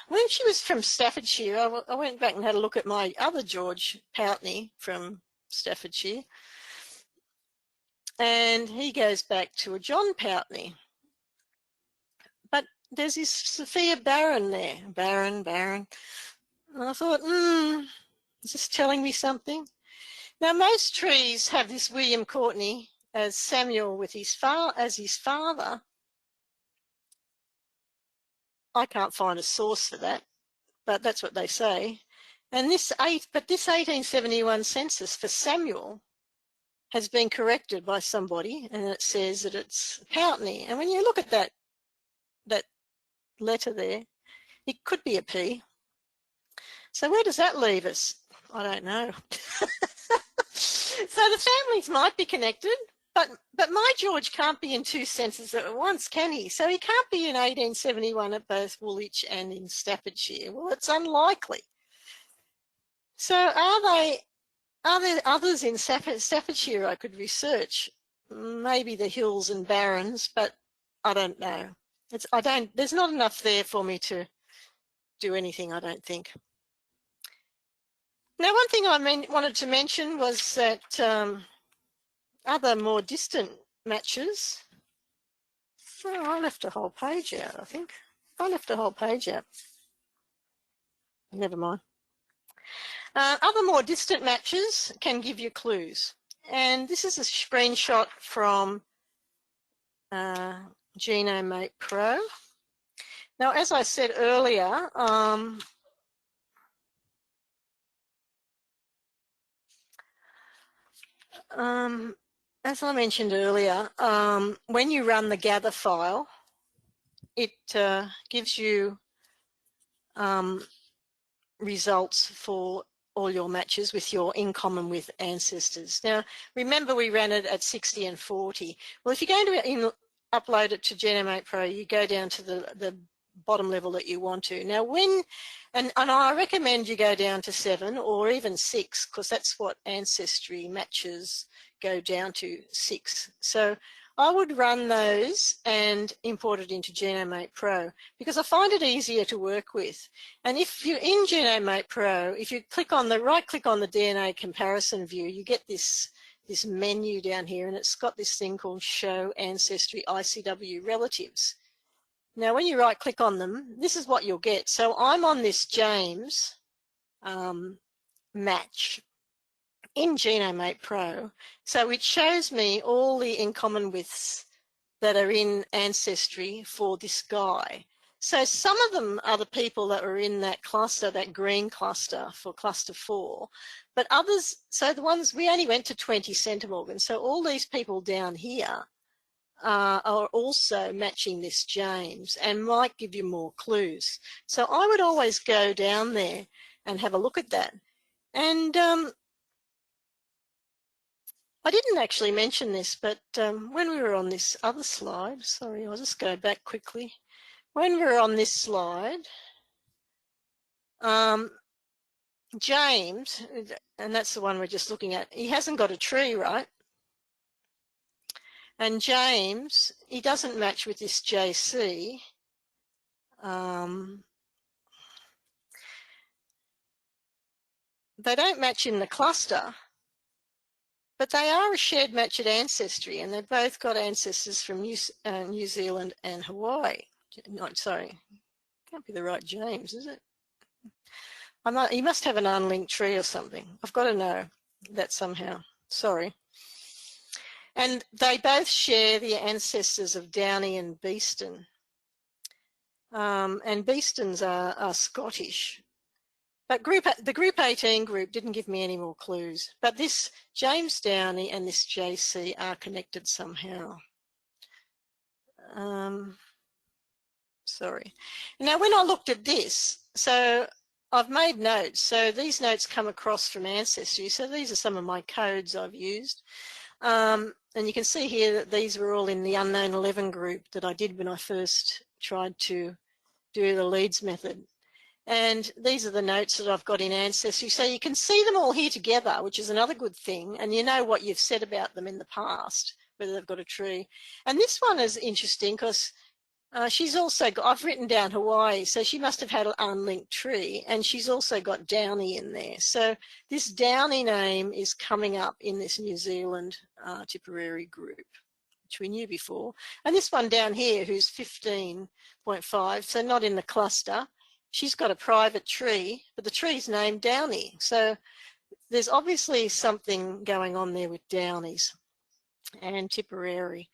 when she was from Staffordshire, I went back and had a look at my other George Pountney from Staffordshire. And he goes back to a John Pountney. But there's this Sophia Barron there, Barron. And I thought, is this telling me something? Now, most trees have this William Courtney as Samuel with his father. I can't find a source for that, but that's what they say. And this 1871 census for Samuel has been corrected by somebody, and it says that it's Courtney. And when you look at that letter there, it could be a P. So where does that leave us? I don't know. So the families might be connected, but my George can't be in two censuses at once, can he? So he can't be in 1871 at both Woolwich and in Staffordshire. Well, it's unlikely. So are there others in Staffordshire I could research? Maybe the hills and barrens, but I don't know. There's not enough there for me to do anything, I don't think. Now, one thing I wanted to mention was that other more distant matches. Oh, I left a whole page out, I think. I left a whole page out. Never mind. Other more distant matches can give you clues. And this is a screenshot from Genealogists Pro. Now, as I said earlier, as I mentioned earlier, when you run the gather file, it gives you results for all your matches with your in common with ancestors. Now, remember we ran it at 60 and 40. Well, if you're going to upload it to Genealogists Pro, you go down to the bottom level that you want to. Now, and I recommend you go down to 7 or even 6, because that's what Ancestry Matches go down to, 6. So I would run those and import it into Genealogists Pro, because I find it easier to work with. And if you're in Genealogists Pro, if you right-click on the DNA comparison view, you get this menu down here, and it's got this thing called Show Ancestry ICW Relatives. Now, when you right-click on them, this is what you'll get. So I'm on this James match in Genealogists Pro. So it shows me all the in common withs that are in Ancestry for this guy. So some of them are the people that were in that cluster, that green cluster for cluster 4. But others, so the ones, we only went to 20 centimorgans. So all these people down here are also matching this James and might give you more clues. So I would always go down there and have a look at that. And I didn't actually mention this, but when we were on this other slide, sorry, I'll just go back quickly. When we were on this slide, James, and that's the one we're just looking at, he hasn't got a tree, right? And James, he doesn't match with this JC. They don't match in the cluster, but they are a shared match at Ancestry, and they've both got ancestors from New Zealand and Hawaii. No, sorry, can't be the right James, is it? He must have an unlinked tree or something. I've got to know that somehow. Sorry. And they both share the ancestors of Downey and Beeston. And Beestons are Scottish. But the Group 18 group didn't give me any more clues. But this James Downey and this JC are connected somehow. Sorry. Now, when I looked at this, so I've made notes. So these notes come across from Ancestry. So these are some of my codes I've used. And you can see here that these were all in the unknown 11 group that I did when I first tried to do the Leeds method. And these are the notes that I've got in Ancestry. So you can see them all here together, which is another good thing. And you know what you've said about them in the past, whether they've got a tree. And this one is interesting because she's also got, I've written down Hawaii, so she must have had an unlinked tree, and she's also got Downey in there. So this Downey name is coming up in this New Zealand Tipperary group, which we knew before. And this one down here, who's 15.5, so not in the cluster, she's got a private tree, but the tree's named Downie. So there's obviously something going on there with Downies and Tipperary.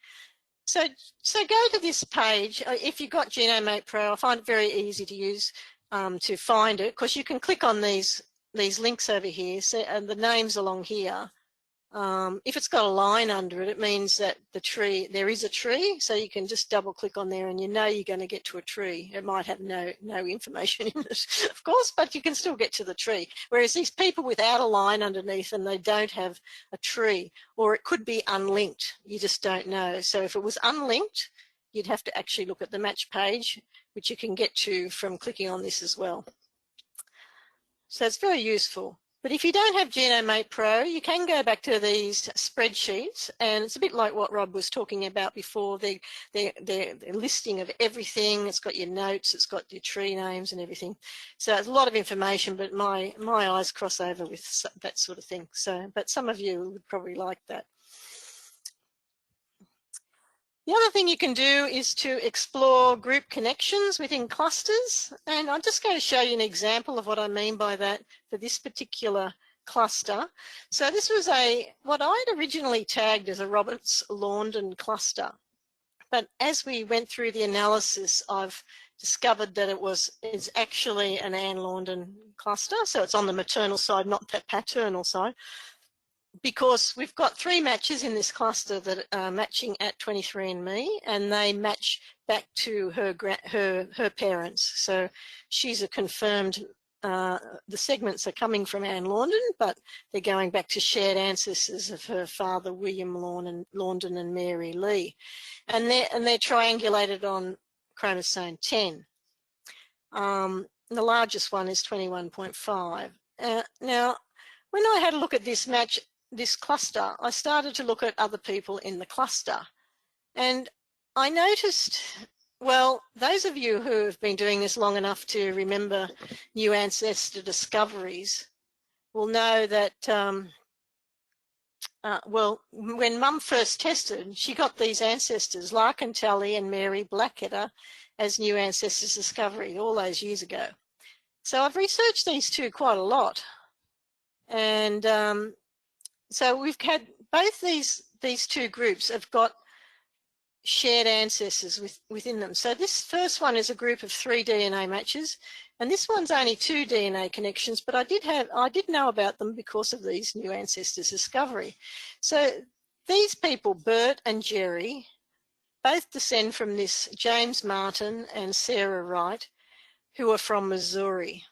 So go to this page. If you've got Genomate Pro, I find it very easy to use to find it, because you can click on these links over here, so, and the names along here. If it's got a line under it, it means that there is a tree, so you can just double click on there and you know you're going to get to a tree. It might have no information in it, of course, but you can still get to the tree. Whereas these people without a line underneath and they don't have a tree, or it could be unlinked, you just don't know. So if it was unlinked, you'd have to actually look at the match page, which you can get to from clicking on this as well. So it's very useful. But if you don't have Genomate Pro, you can go back to these spreadsheets, and it's a bit like what Rob was talking about before, the listing of everything. It's got your notes, it's got your tree names and everything. So it's a lot of information, but my eyes cross over with that sort of thing. So, but some of you would probably like that. The other thing you can do is to explore group connections within clusters, and I'm just going to show you an example of what I mean by that for this particular cluster. So this was what I'd originally tagged as a Roberts-Launden cluster, but as we went through the analysis, I've discovered that it's actually an Anne Launden cluster, so it's on the maternal side, not the paternal side, because we've got 3 matches in this cluster that are matching at 23andMe, and they match back to her parents. So she's a confirmed, the segments are coming from Anne Launden, but they're going back to shared ancestors of her father, William Launden and Mary Lee. And they're triangulated on chromosome 10. The largest one is 21.5. Now, when I had a look at this cluster, I started to look at other people in the cluster, and I noticed, well, those of you who have been doing this long enough to remember new ancestor discoveries will know that, well, when Mum first tested, she got these ancestors, Larkin Talley and Mary Blackadder, as new ancestors discovery all those years ago. So I've researched these two quite a lot, and so we've had both these two groups have got shared ancestors within them. So this first one is a group of 3 DNA matches, and this one's only 2 DNA connections, but I did know about them because of these new ancestors discovery. So these people, Bert and Jerry, both descend from this James Martin and Sarah Wright, who are from Missouri.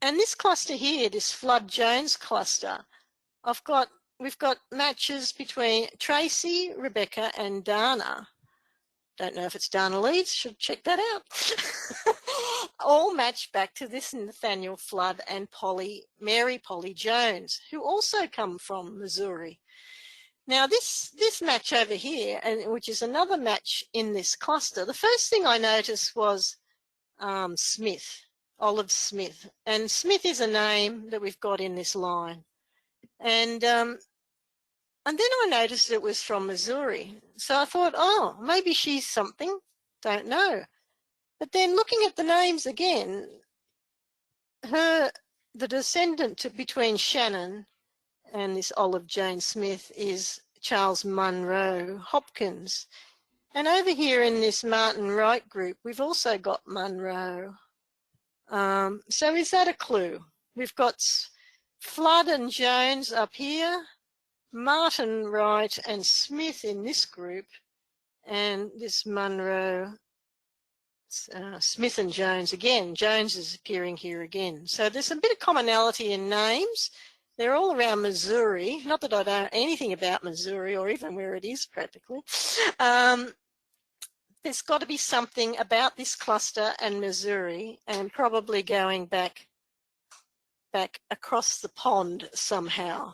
And this cluster here, this Flood Jones cluster, we've got matches between Tracy, Rebecca, and Donna. Don't know if it's Donna Leeds, should check that out. All match back to this Nathaniel Flood and Mary Polly Jones, who also come from Missouri. Now this match over here, and which is another match in this cluster, the first thing I noticed was Smith, Olive Smith. And Smith is a name that we've got in this line. And then I noticed it was from Missouri. So I thought, oh, maybe she's something, don't know. But then looking at the names again, the descendant between Shannon and this Olive Jane Smith is Charles Munro Hopkins. And over here in this Martin Wright group, we've also got Munro. So is that a clue? We've got Flood and Jones up here, Martin Wright and Smith in this group, and this Munro, Smith and Jones again. Jones is appearing here again. So there's a bit of commonality in names. They're all around Missouri. Not that I know anything about Missouri or even where it is practically. There's got to be something about this cluster and Missouri, and probably going back across the pond somehow.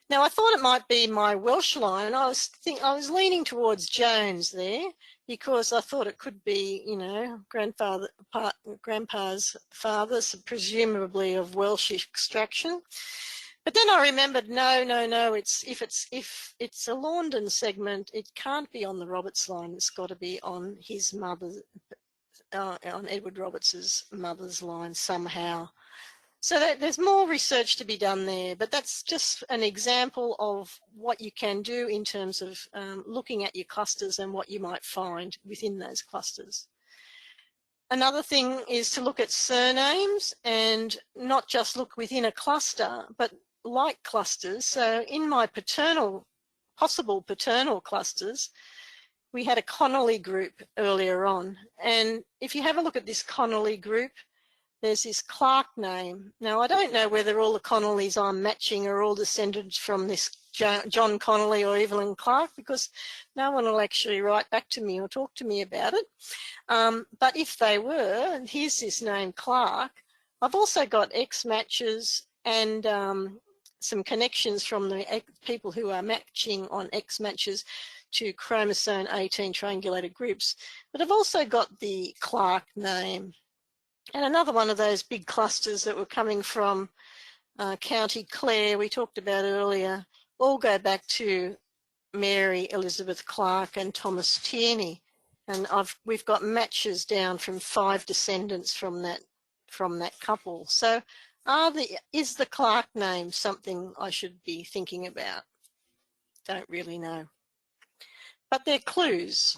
Now I thought it might be my Welsh line. I was leaning towards Jones there because I thought it could be, you know, grandpa's father, so presumably of Welsh extraction. But then I remembered, no, if it's a Laundon segment, it can't be on the Roberts line. It's got to be on his mother, on Edward Roberts's mother's line somehow. So there's more research to be done there, but that's just an example of what you can do in terms of looking at your clusters and what you might find within those clusters. Another thing is to look at surnames and not just look within a cluster, but like clusters. So in my possible paternal clusters, we had a Connolly group earlier on. And if you have a look at this Connolly group, there's this Clark name. Now, I don't know whether all the Connollys I'm matching are all descended from this John Connolly or Evelyn Clark, because no one will actually write back to me or talk to me about it. But if they were, and here's this name Clark, I've also got X matches and some connections from the people who are matching on X matches to chromosome 18 triangulated groups. But I've also got the Clark name. And another one of those big clusters that were coming from County Clare, we talked about earlier, all go back to Mary Elizabeth Clark and Thomas Tierney. And we've got matches down from 5 descendants from that couple. So is the Clark name something I should be thinking about? Don't really know. But they're clues.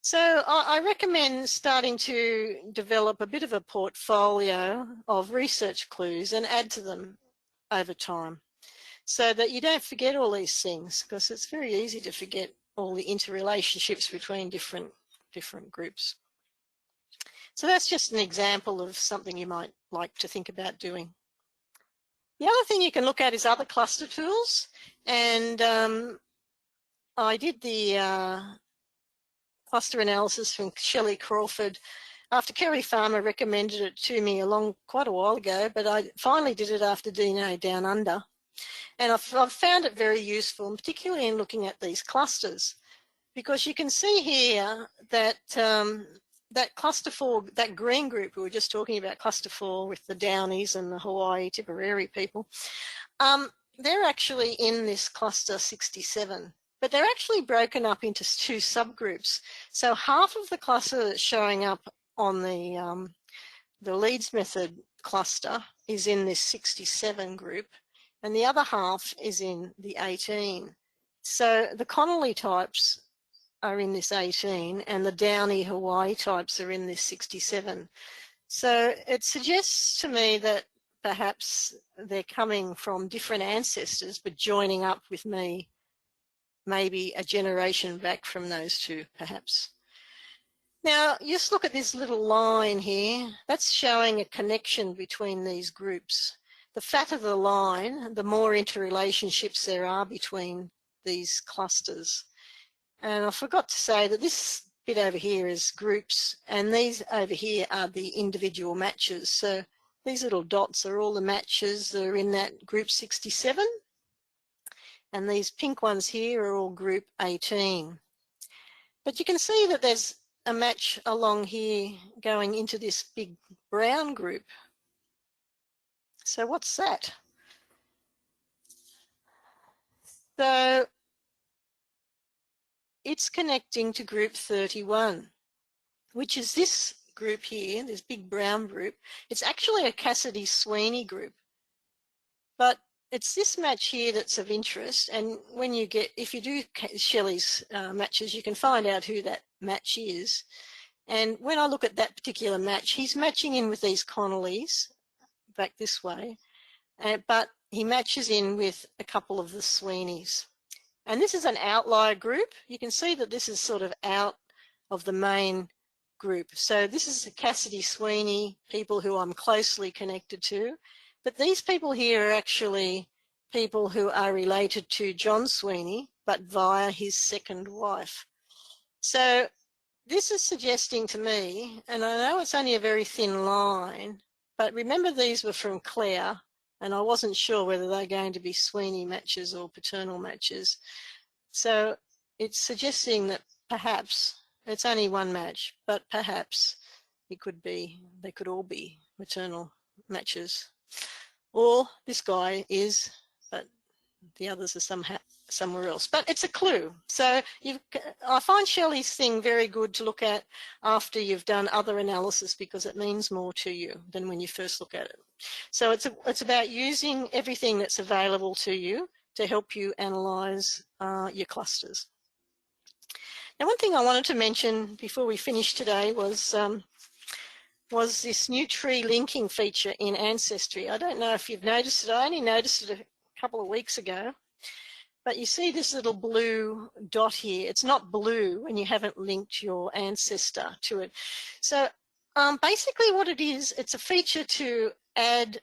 So I recommend starting to develop a bit of a portfolio of research clues and add to them over time so that you don't forget all these things, because it's very easy to forget all the interrelationships between different groups. So that's just an example of something you might like to think about doing. The other thing you can look at is other cluster tools, and I did the cluster analysis from Shelley Crawford after Kerry Farmer recommended it to me quite a while ago, but I finally did it after DNA Down Under. And I've found it very useful, and particularly in looking at these clusters, because you can see here that that cluster 4, that green group we were just talking about, cluster 4 with the Downies and the Hawaii Tipperary people, they're actually in this cluster 67. But they're actually broken up into 2 subgroups. So half of the cluster that's showing up on the Leeds method cluster is in this 67 group, and the other half is in the 18. So the Connolly types are in this 18, and the Downey Hawaii types are in this 67. So it suggests to me that perhaps they're coming from different ancestors, but joining up with me maybe a generation back from those 2, perhaps. Now, just look at this little line here. That's showing a connection between these groups. The fatter the line, the more interrelationships there are between these clusters. And I forgot to say that this bit over here is groups, and these over here are the individual matches. So these little dots are all the matches that are in that group 67. And these pink ones here are all group 18. But you can see that there's a match along here going into this big brown group. So what's that? So it's connecting to group 31, which is this group here, this big brown group. It's actually a Cassidy-Sweeney group. But it's this match here that's of interest, and when you if you do Shelley's matches, you can find out who that match is. And when I look at that particular match, he's matching in with these Connollys back this way, but he matches in with a couple of the Sweeneys. And this is an outlier group. You can see that this is sort of out of the main group. So this is the Cassidy-Sweeney people who I'm closely connected to. But these people here are actually people who are related to John Sweeney, but via his second wife. So this is suggesting to me, and I know it's only a very thin line, but remember these were from Clare, and I wasn't sure whether they're going to be Sweeney matches or paternal matches. So it's suggesting that perhaps, it's only one match, but perhaps it could be, they could all be maternal matches. or this guy is, but the others are somewhere else. But it's a clue. So I find Shelley's thing very good to look at after you've done other analysis, because it means more to you than when you first look at it. So it's about using everything that's available to you to help you analyse your clusters. Now, one thing I wanted to mention before we finish today was this new tree linking feature in Ancestry. I don't know if you've noticed it. I only noticed it a couple of weeks ago. But you see this little blue dot here. It's not blue when you haven't linked your ancestor to it. So basically what it is, it's a feature to add,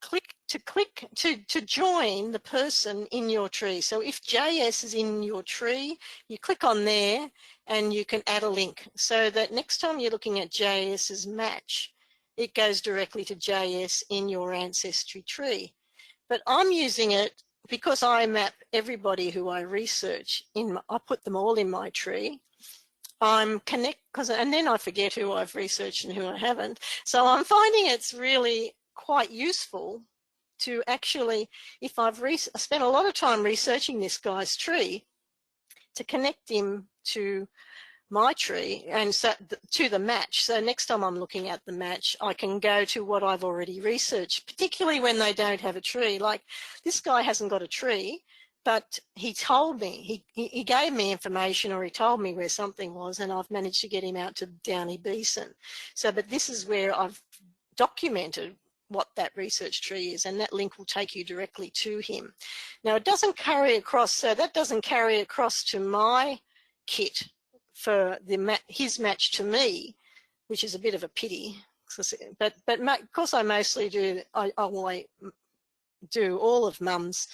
to join the person in your tree. So if JS is in your tree, you click on there and you can add a link so that next time you're looking at JS's match, it goes directly to JS in your ancestry tree. But I'm using it because I map everybody who I research I put them all in my tree. And then I forget who I've researched and who I haven't. So I'm finding it's really quite useful to actually, if I've spent a lot of time researching this guy's tree, to connect him to my tree and so to the match. So next time I'm looking at the match, I can go to what I've already researched, particularly when they don't have a tree. Like this guy hasn't got a tree, but he told me, he gave me information, or he told me where something was, and I've managed to get him out to Downey Beeson. So, but this is where I've documented what that research tree is, and that link will take you directly to him. Now it doesn't carry across, so that doesn't carry across to my kit for his match to me, which is a bit of a pity. But because I mostly do, I do all of Mum's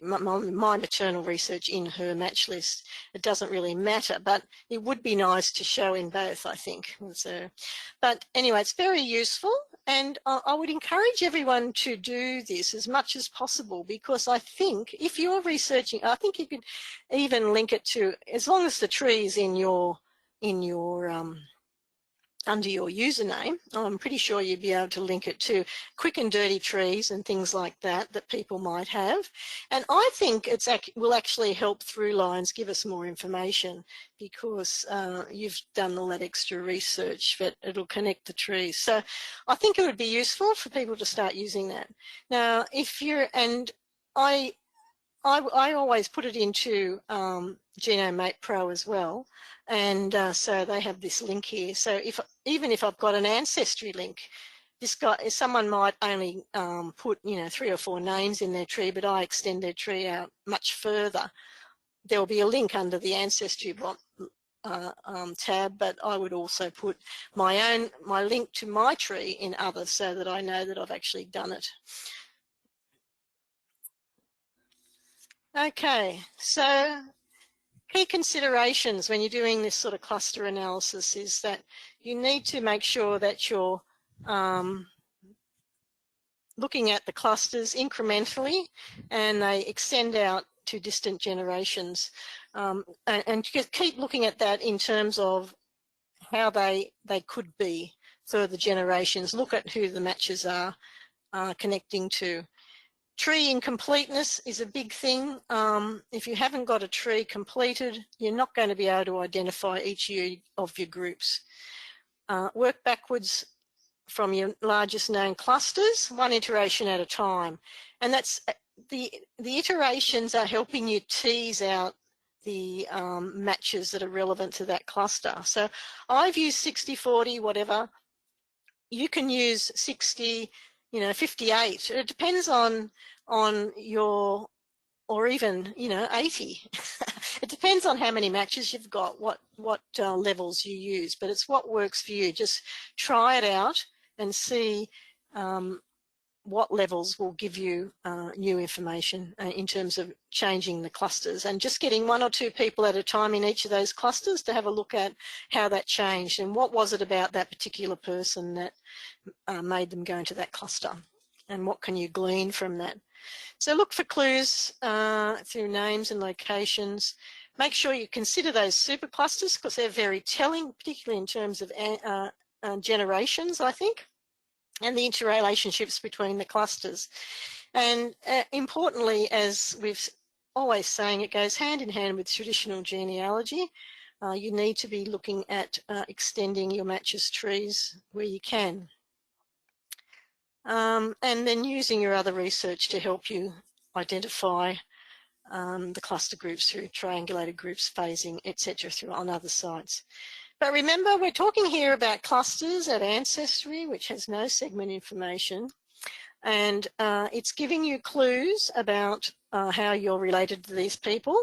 my maternal research in her match list. It doesn't really matter, but it would be nice to show in both, I think. So, but anyway, it's very useful, and I would encourage everyone to do this as much as possible, because I think if you're researching, I think you could even link it to, as long as the tree is in your under your username, I'm pretty sure you'd be able to link it to quick and dirty trees and things like that that people might have. And I think will actually help through lines give us more information, because you've done all that extra research, that it'll connect the trees. So I think it would be useful for people to start using that. Now, if you're, and I always put it into GenomeMate Pro as well, and so they have this link here. So even if I've got an ancestry link, someone might only put 3 or 4 names in their tree, but I extend their tree out much further. There will be a link under the ancestry tab, but I would also put my link to my tree in others, so that I know that I've actually done it. Okay, so key considerations when you're doing this sort of cluster analysis is that you need to make sure that you're looking at the clusters incrementally, and they extend out to distant generations, and keep looking at that in terms of how they could be further generations. Look at who the matches are connecting to. Tree incompleteness is a big thing. If you haven't got a tree completed, you're not going to be able to identify each of your groups. Work backwards from your largest known clusters, one iteration at a time. And that's the iterations are helping you tease out the matches that are relevant to that cluster. So I've used 60, 40, whatever. You can use 60, 58. It depends on your, or even 80. It depends on how many matches you've got, what levels you use, but it's what works for you. Just try it out and see what levels will give you new information in terms of changing the clusters, and just getting 1 or 2 people at a time in each of those clusters to have a look at how that changed and what was it about that particular person that made them go into that cluster, and what can you glean from that. So look for clues through names and locations. Make sure you consider those superclusters, because they're very telling, particularly in terms of generations, I think. and the interrelationships between the clusters. And importantly, as we've always saying, it goes hand in hand with traditional genealogy. You need to be looking at extending your matches trees where you can. And then using your other research to help you identify the cluster groups through triangulated groups, phasing, etc. through on other sites. But remember, we're talking here about clusters at Ancestry, which has no segment information. And it's giving you clues about how you're related to these people.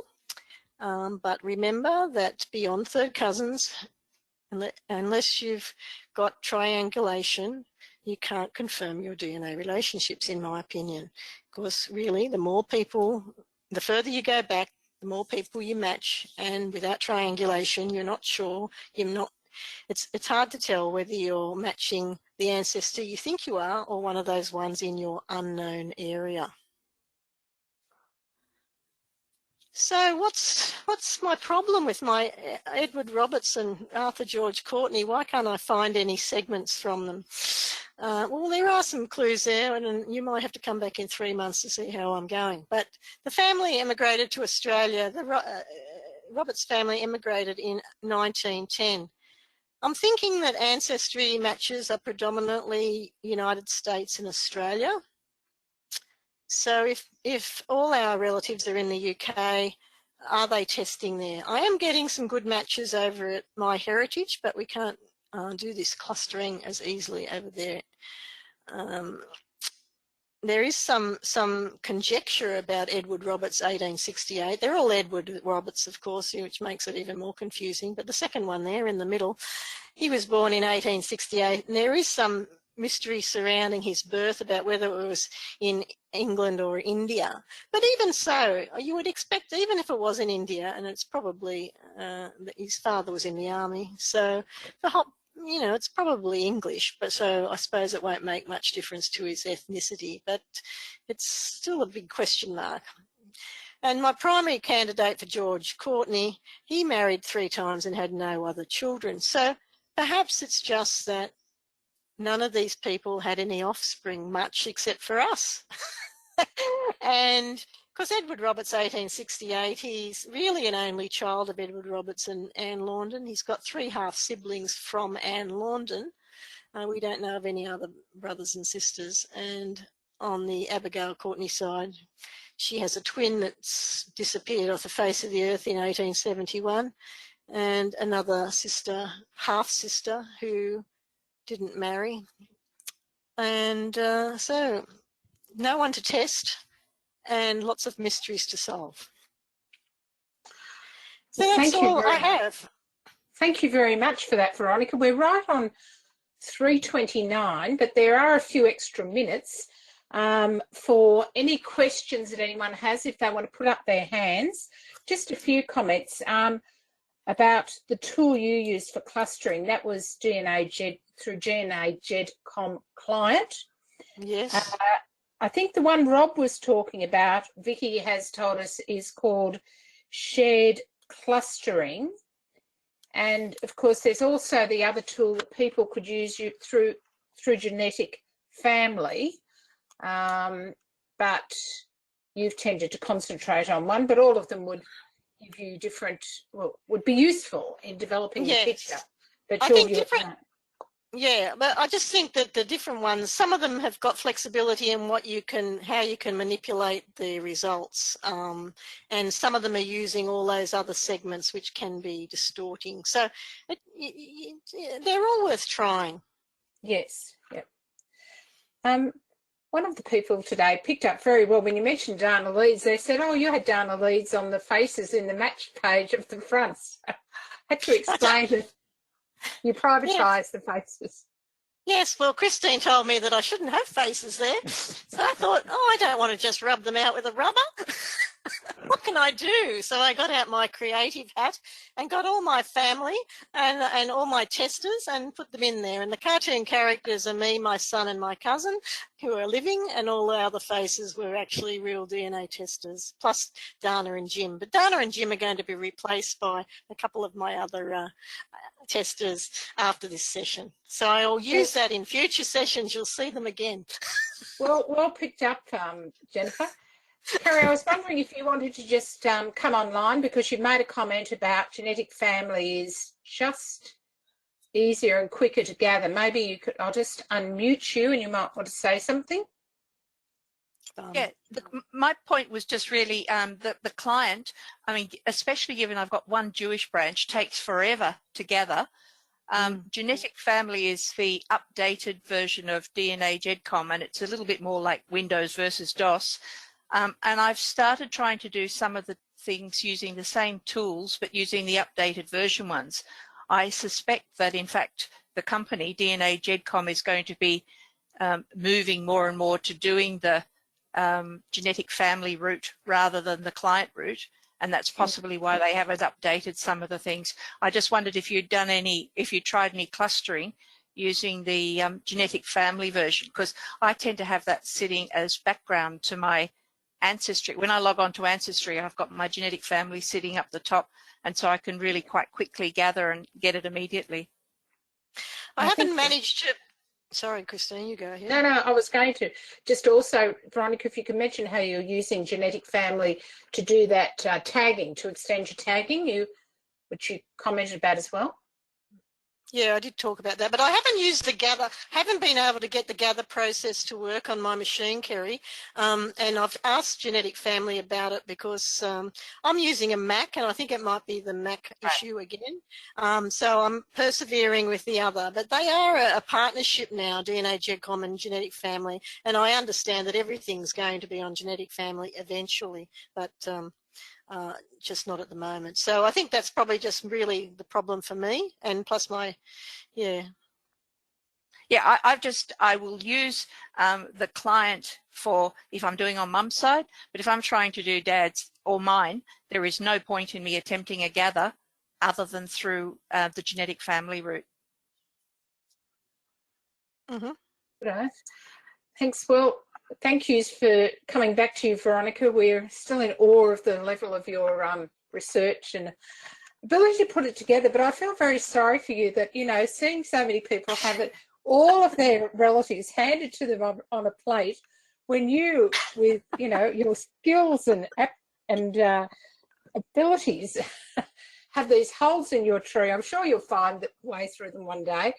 But remember that beyond third cousins, unless you've got triangulation, you can't confirm your DNA relationships, in my opinion. Because really, the more people, the further you go back, the more people you match, and without triangulation, you're not sure, it's hard to tell whether you're matching the ancestor you think you are or one of those ones in your unknown area. So what's my problem with my Edward Roberts and Arthur George Courtney? Why can't I find any segments from them? Well, there are some clues there, and you might have to come back in 3 months to see how I'm going. But the family emigrated to Australia. The Roberts family emigrated in 1910. I'm thinking that Ancestry Matches are predominantly United States and Australia. So if all our relatives are in the UK, are they testing there? I am getting some good matches over at MyHeritage, but we can't do this clustering as easily over there. There is some conjecture about Edward Roberts 1868. They're all Edward Roberts, of course, which makes it even more confusing. But the second one there in the middle, he was born in 1868, and there is some mystery surrounding his birth about whether it was in England or India. But even so, you would expect, even if it was in India, and it's probably his father was in the army, so the whole, it's probably English, but so I suppose it won't make much difference to his ethnicity, but it's still a big question mark. And my primary candidate for George Courtney, he married 3 times and had no other children. So perhaps it's just that none of these people had any offspring much except for us. And because Edward Roberts, 1868, he's really an only child of Edward Roberts and Anne Launden. He's got 3 half-siblings from Anne Launden. We don't know of any other brothers and sisters. And on the Abigail Courtney side, she has a twin that's disappeared off the face of the earth in 1871, and another sister, half-sister, who didn't marry. And so no one to test and lots of mysteries to solve. So that's all I have. Thank you very much for that, Veronica. We're right on 3:29, but there are a few extra minutes for any questions that anyone has, if they want to put up their hands. Just a few comments about the tool you used for clustering. That was DNAGED through DNAGED.com client. Yes. I think the one Rob was talking about, Vicky has told us, is called shared clustering. And of course, there's also the other tool that people could use through genetic family. But you've tended to concentrate on one, but all of them would give you different, would be useful in developing the picture. But I think different. Yeah, but I just think that the different ones, some of them have got flexibility in how you can manipulate the results, and some of them are using all those other segments which can be distorting. So they're all worth trying. Yes, yep. One of the people today picked up very well when you mentioned Donna Leeds. They said, "Oh, you had Donna Leeds on the faces in the match page of the fronts." I had to explain that. You privatise the faces. Yes, well, Christine told me that I shouldn't have faces there. So I thought, I don't want to just rub them out with a rubber. what can I do? So I got out my creative hat and got all my family and all my testers and put them in there. And the cartoon characters are me, my son and my cousin who are living, and all the other faces were actually real DNA testers, plus Donna and Jim. But Donna and Jim are going to be replaced by a couple of my other testers after this session. So I'll use that in future sessions. You'll see them again. Well picked up, Jennifer. Kerry, I was wondering if you wanted to just come online, because you made a comment about genetic family is just easier and quicker to gather. Maybe you could, I'll just unmute you and you might want to say something. Yeah, my point was just really that the client, I mean, especially given I've got one Jewish branch, takes forever to gather. Genetic family is the updated version of DNA GEDCOM, and it's a little bit more like Windows versus DOS. And I've started trying to do some of the things using the same tools, but using the updated version ones. I suspect that, in fact, the company, DNA GEDCOM, is going to be moving more and more to doing the genetic family route rather than the client route. And that's possibly why they haven't updated some of the things. I just wondered if you'd done any, if you tried any clustering using the genetic family version, because I tend to have that sitting as background to my Ancestry. When I log on to Ancestry, I've got my genetic family sitting up the top, and so I can really quite quickly gather and get it immediately. I haven't managed to. Sorry, Christine, you go ahead. No, I was going to just also, Veronica, if you can mention how you're using genetic family to do that tagging, to extend your tagging, which you commented about as well. Yeah, I did talk about that, but I haven't used the gather, haven't been able to get the gather process to work on my machine, Kerry. And I've asked Genetic Family about it because I'm using a Mac, and I think it might be the Mac issue again. So I'm persevering with the other, but they are a partnership now, DNA GEDCOM and Genetic Family, and I understand that everything's going to be on Genetic Family eventually, but just not at the moment. So I think that's probably just really the problem for me, and plus my, yeah. Yeah, I will use the client for if I'm doing on mum's side, but if I'm trying to do dad's or mine, there is no point in me attempting a gather other than through the genetic family route. Right. Thanks. Well, thank yous for coming back to you, Veronica. We're still in awe of the level of your research and ability to put it together, but I feel very sorry for you that, you know, seeing so many people have it, all of their relatives handed to them on a plate, when you, with, you know, your skills and abilities, have these holes in your tree. I'm sure you'll find the way through them one day.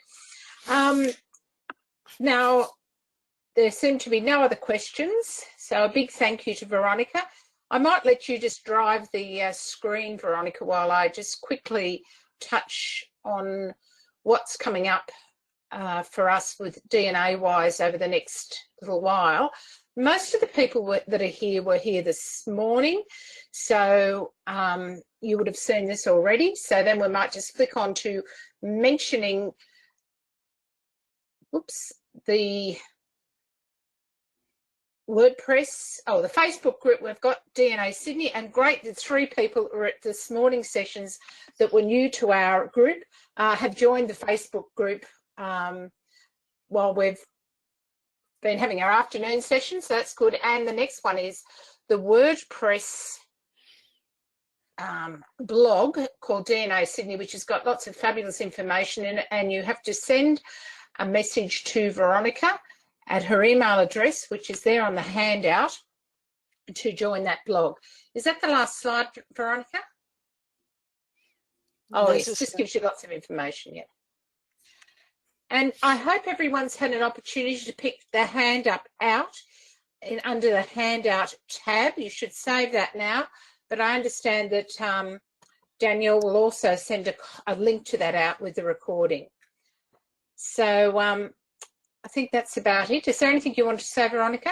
Now, there seem to be no other questions, so a big thank you to Veronica. I might let you just drive the screen, Veronica, while I just quickly touch on what's coming up for us with DNA-wise over the next little while. Most of the people that are here were here this morning, so you would have seen this already. So then we might just flick on to mentioning, the WordPress, the Facebook group. We've got DNA Sydney, and great, the 3 people who were at this morning's sessions that were new to our group have joined the Facebook group while we've been having our afternoon session, so that's good. And the next one is the WordPress blog called DNA Sydney, which has got lots of fabulous information in it, and you have to send a message to Veronica at her email address, which is there on the handout, to join that blog. Is that the last slide, Veronica? Oh, yes, this gives you lots of information, yeah. And I hope everyone's had an opportunity to pick the hand up out under the handout tab. You should save that now, but I understand that Danielle will also send a link to that out with the recording. So I think that's about it. Is there anything you want to say, Veronica?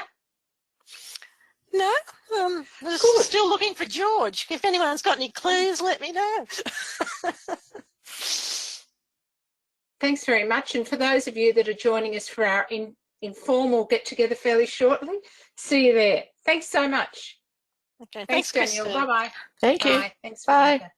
No, I'm still looking for George. If anyone's got any clues, let me know. Thanks very much. And for those of you that are joining us for our informal get-together fairly shortly, see you there. Thanks so much. Okay, Thanks, Daniel. Christine. Bye-bye. Thank you. Bye. Thanks, Bye. Veronica.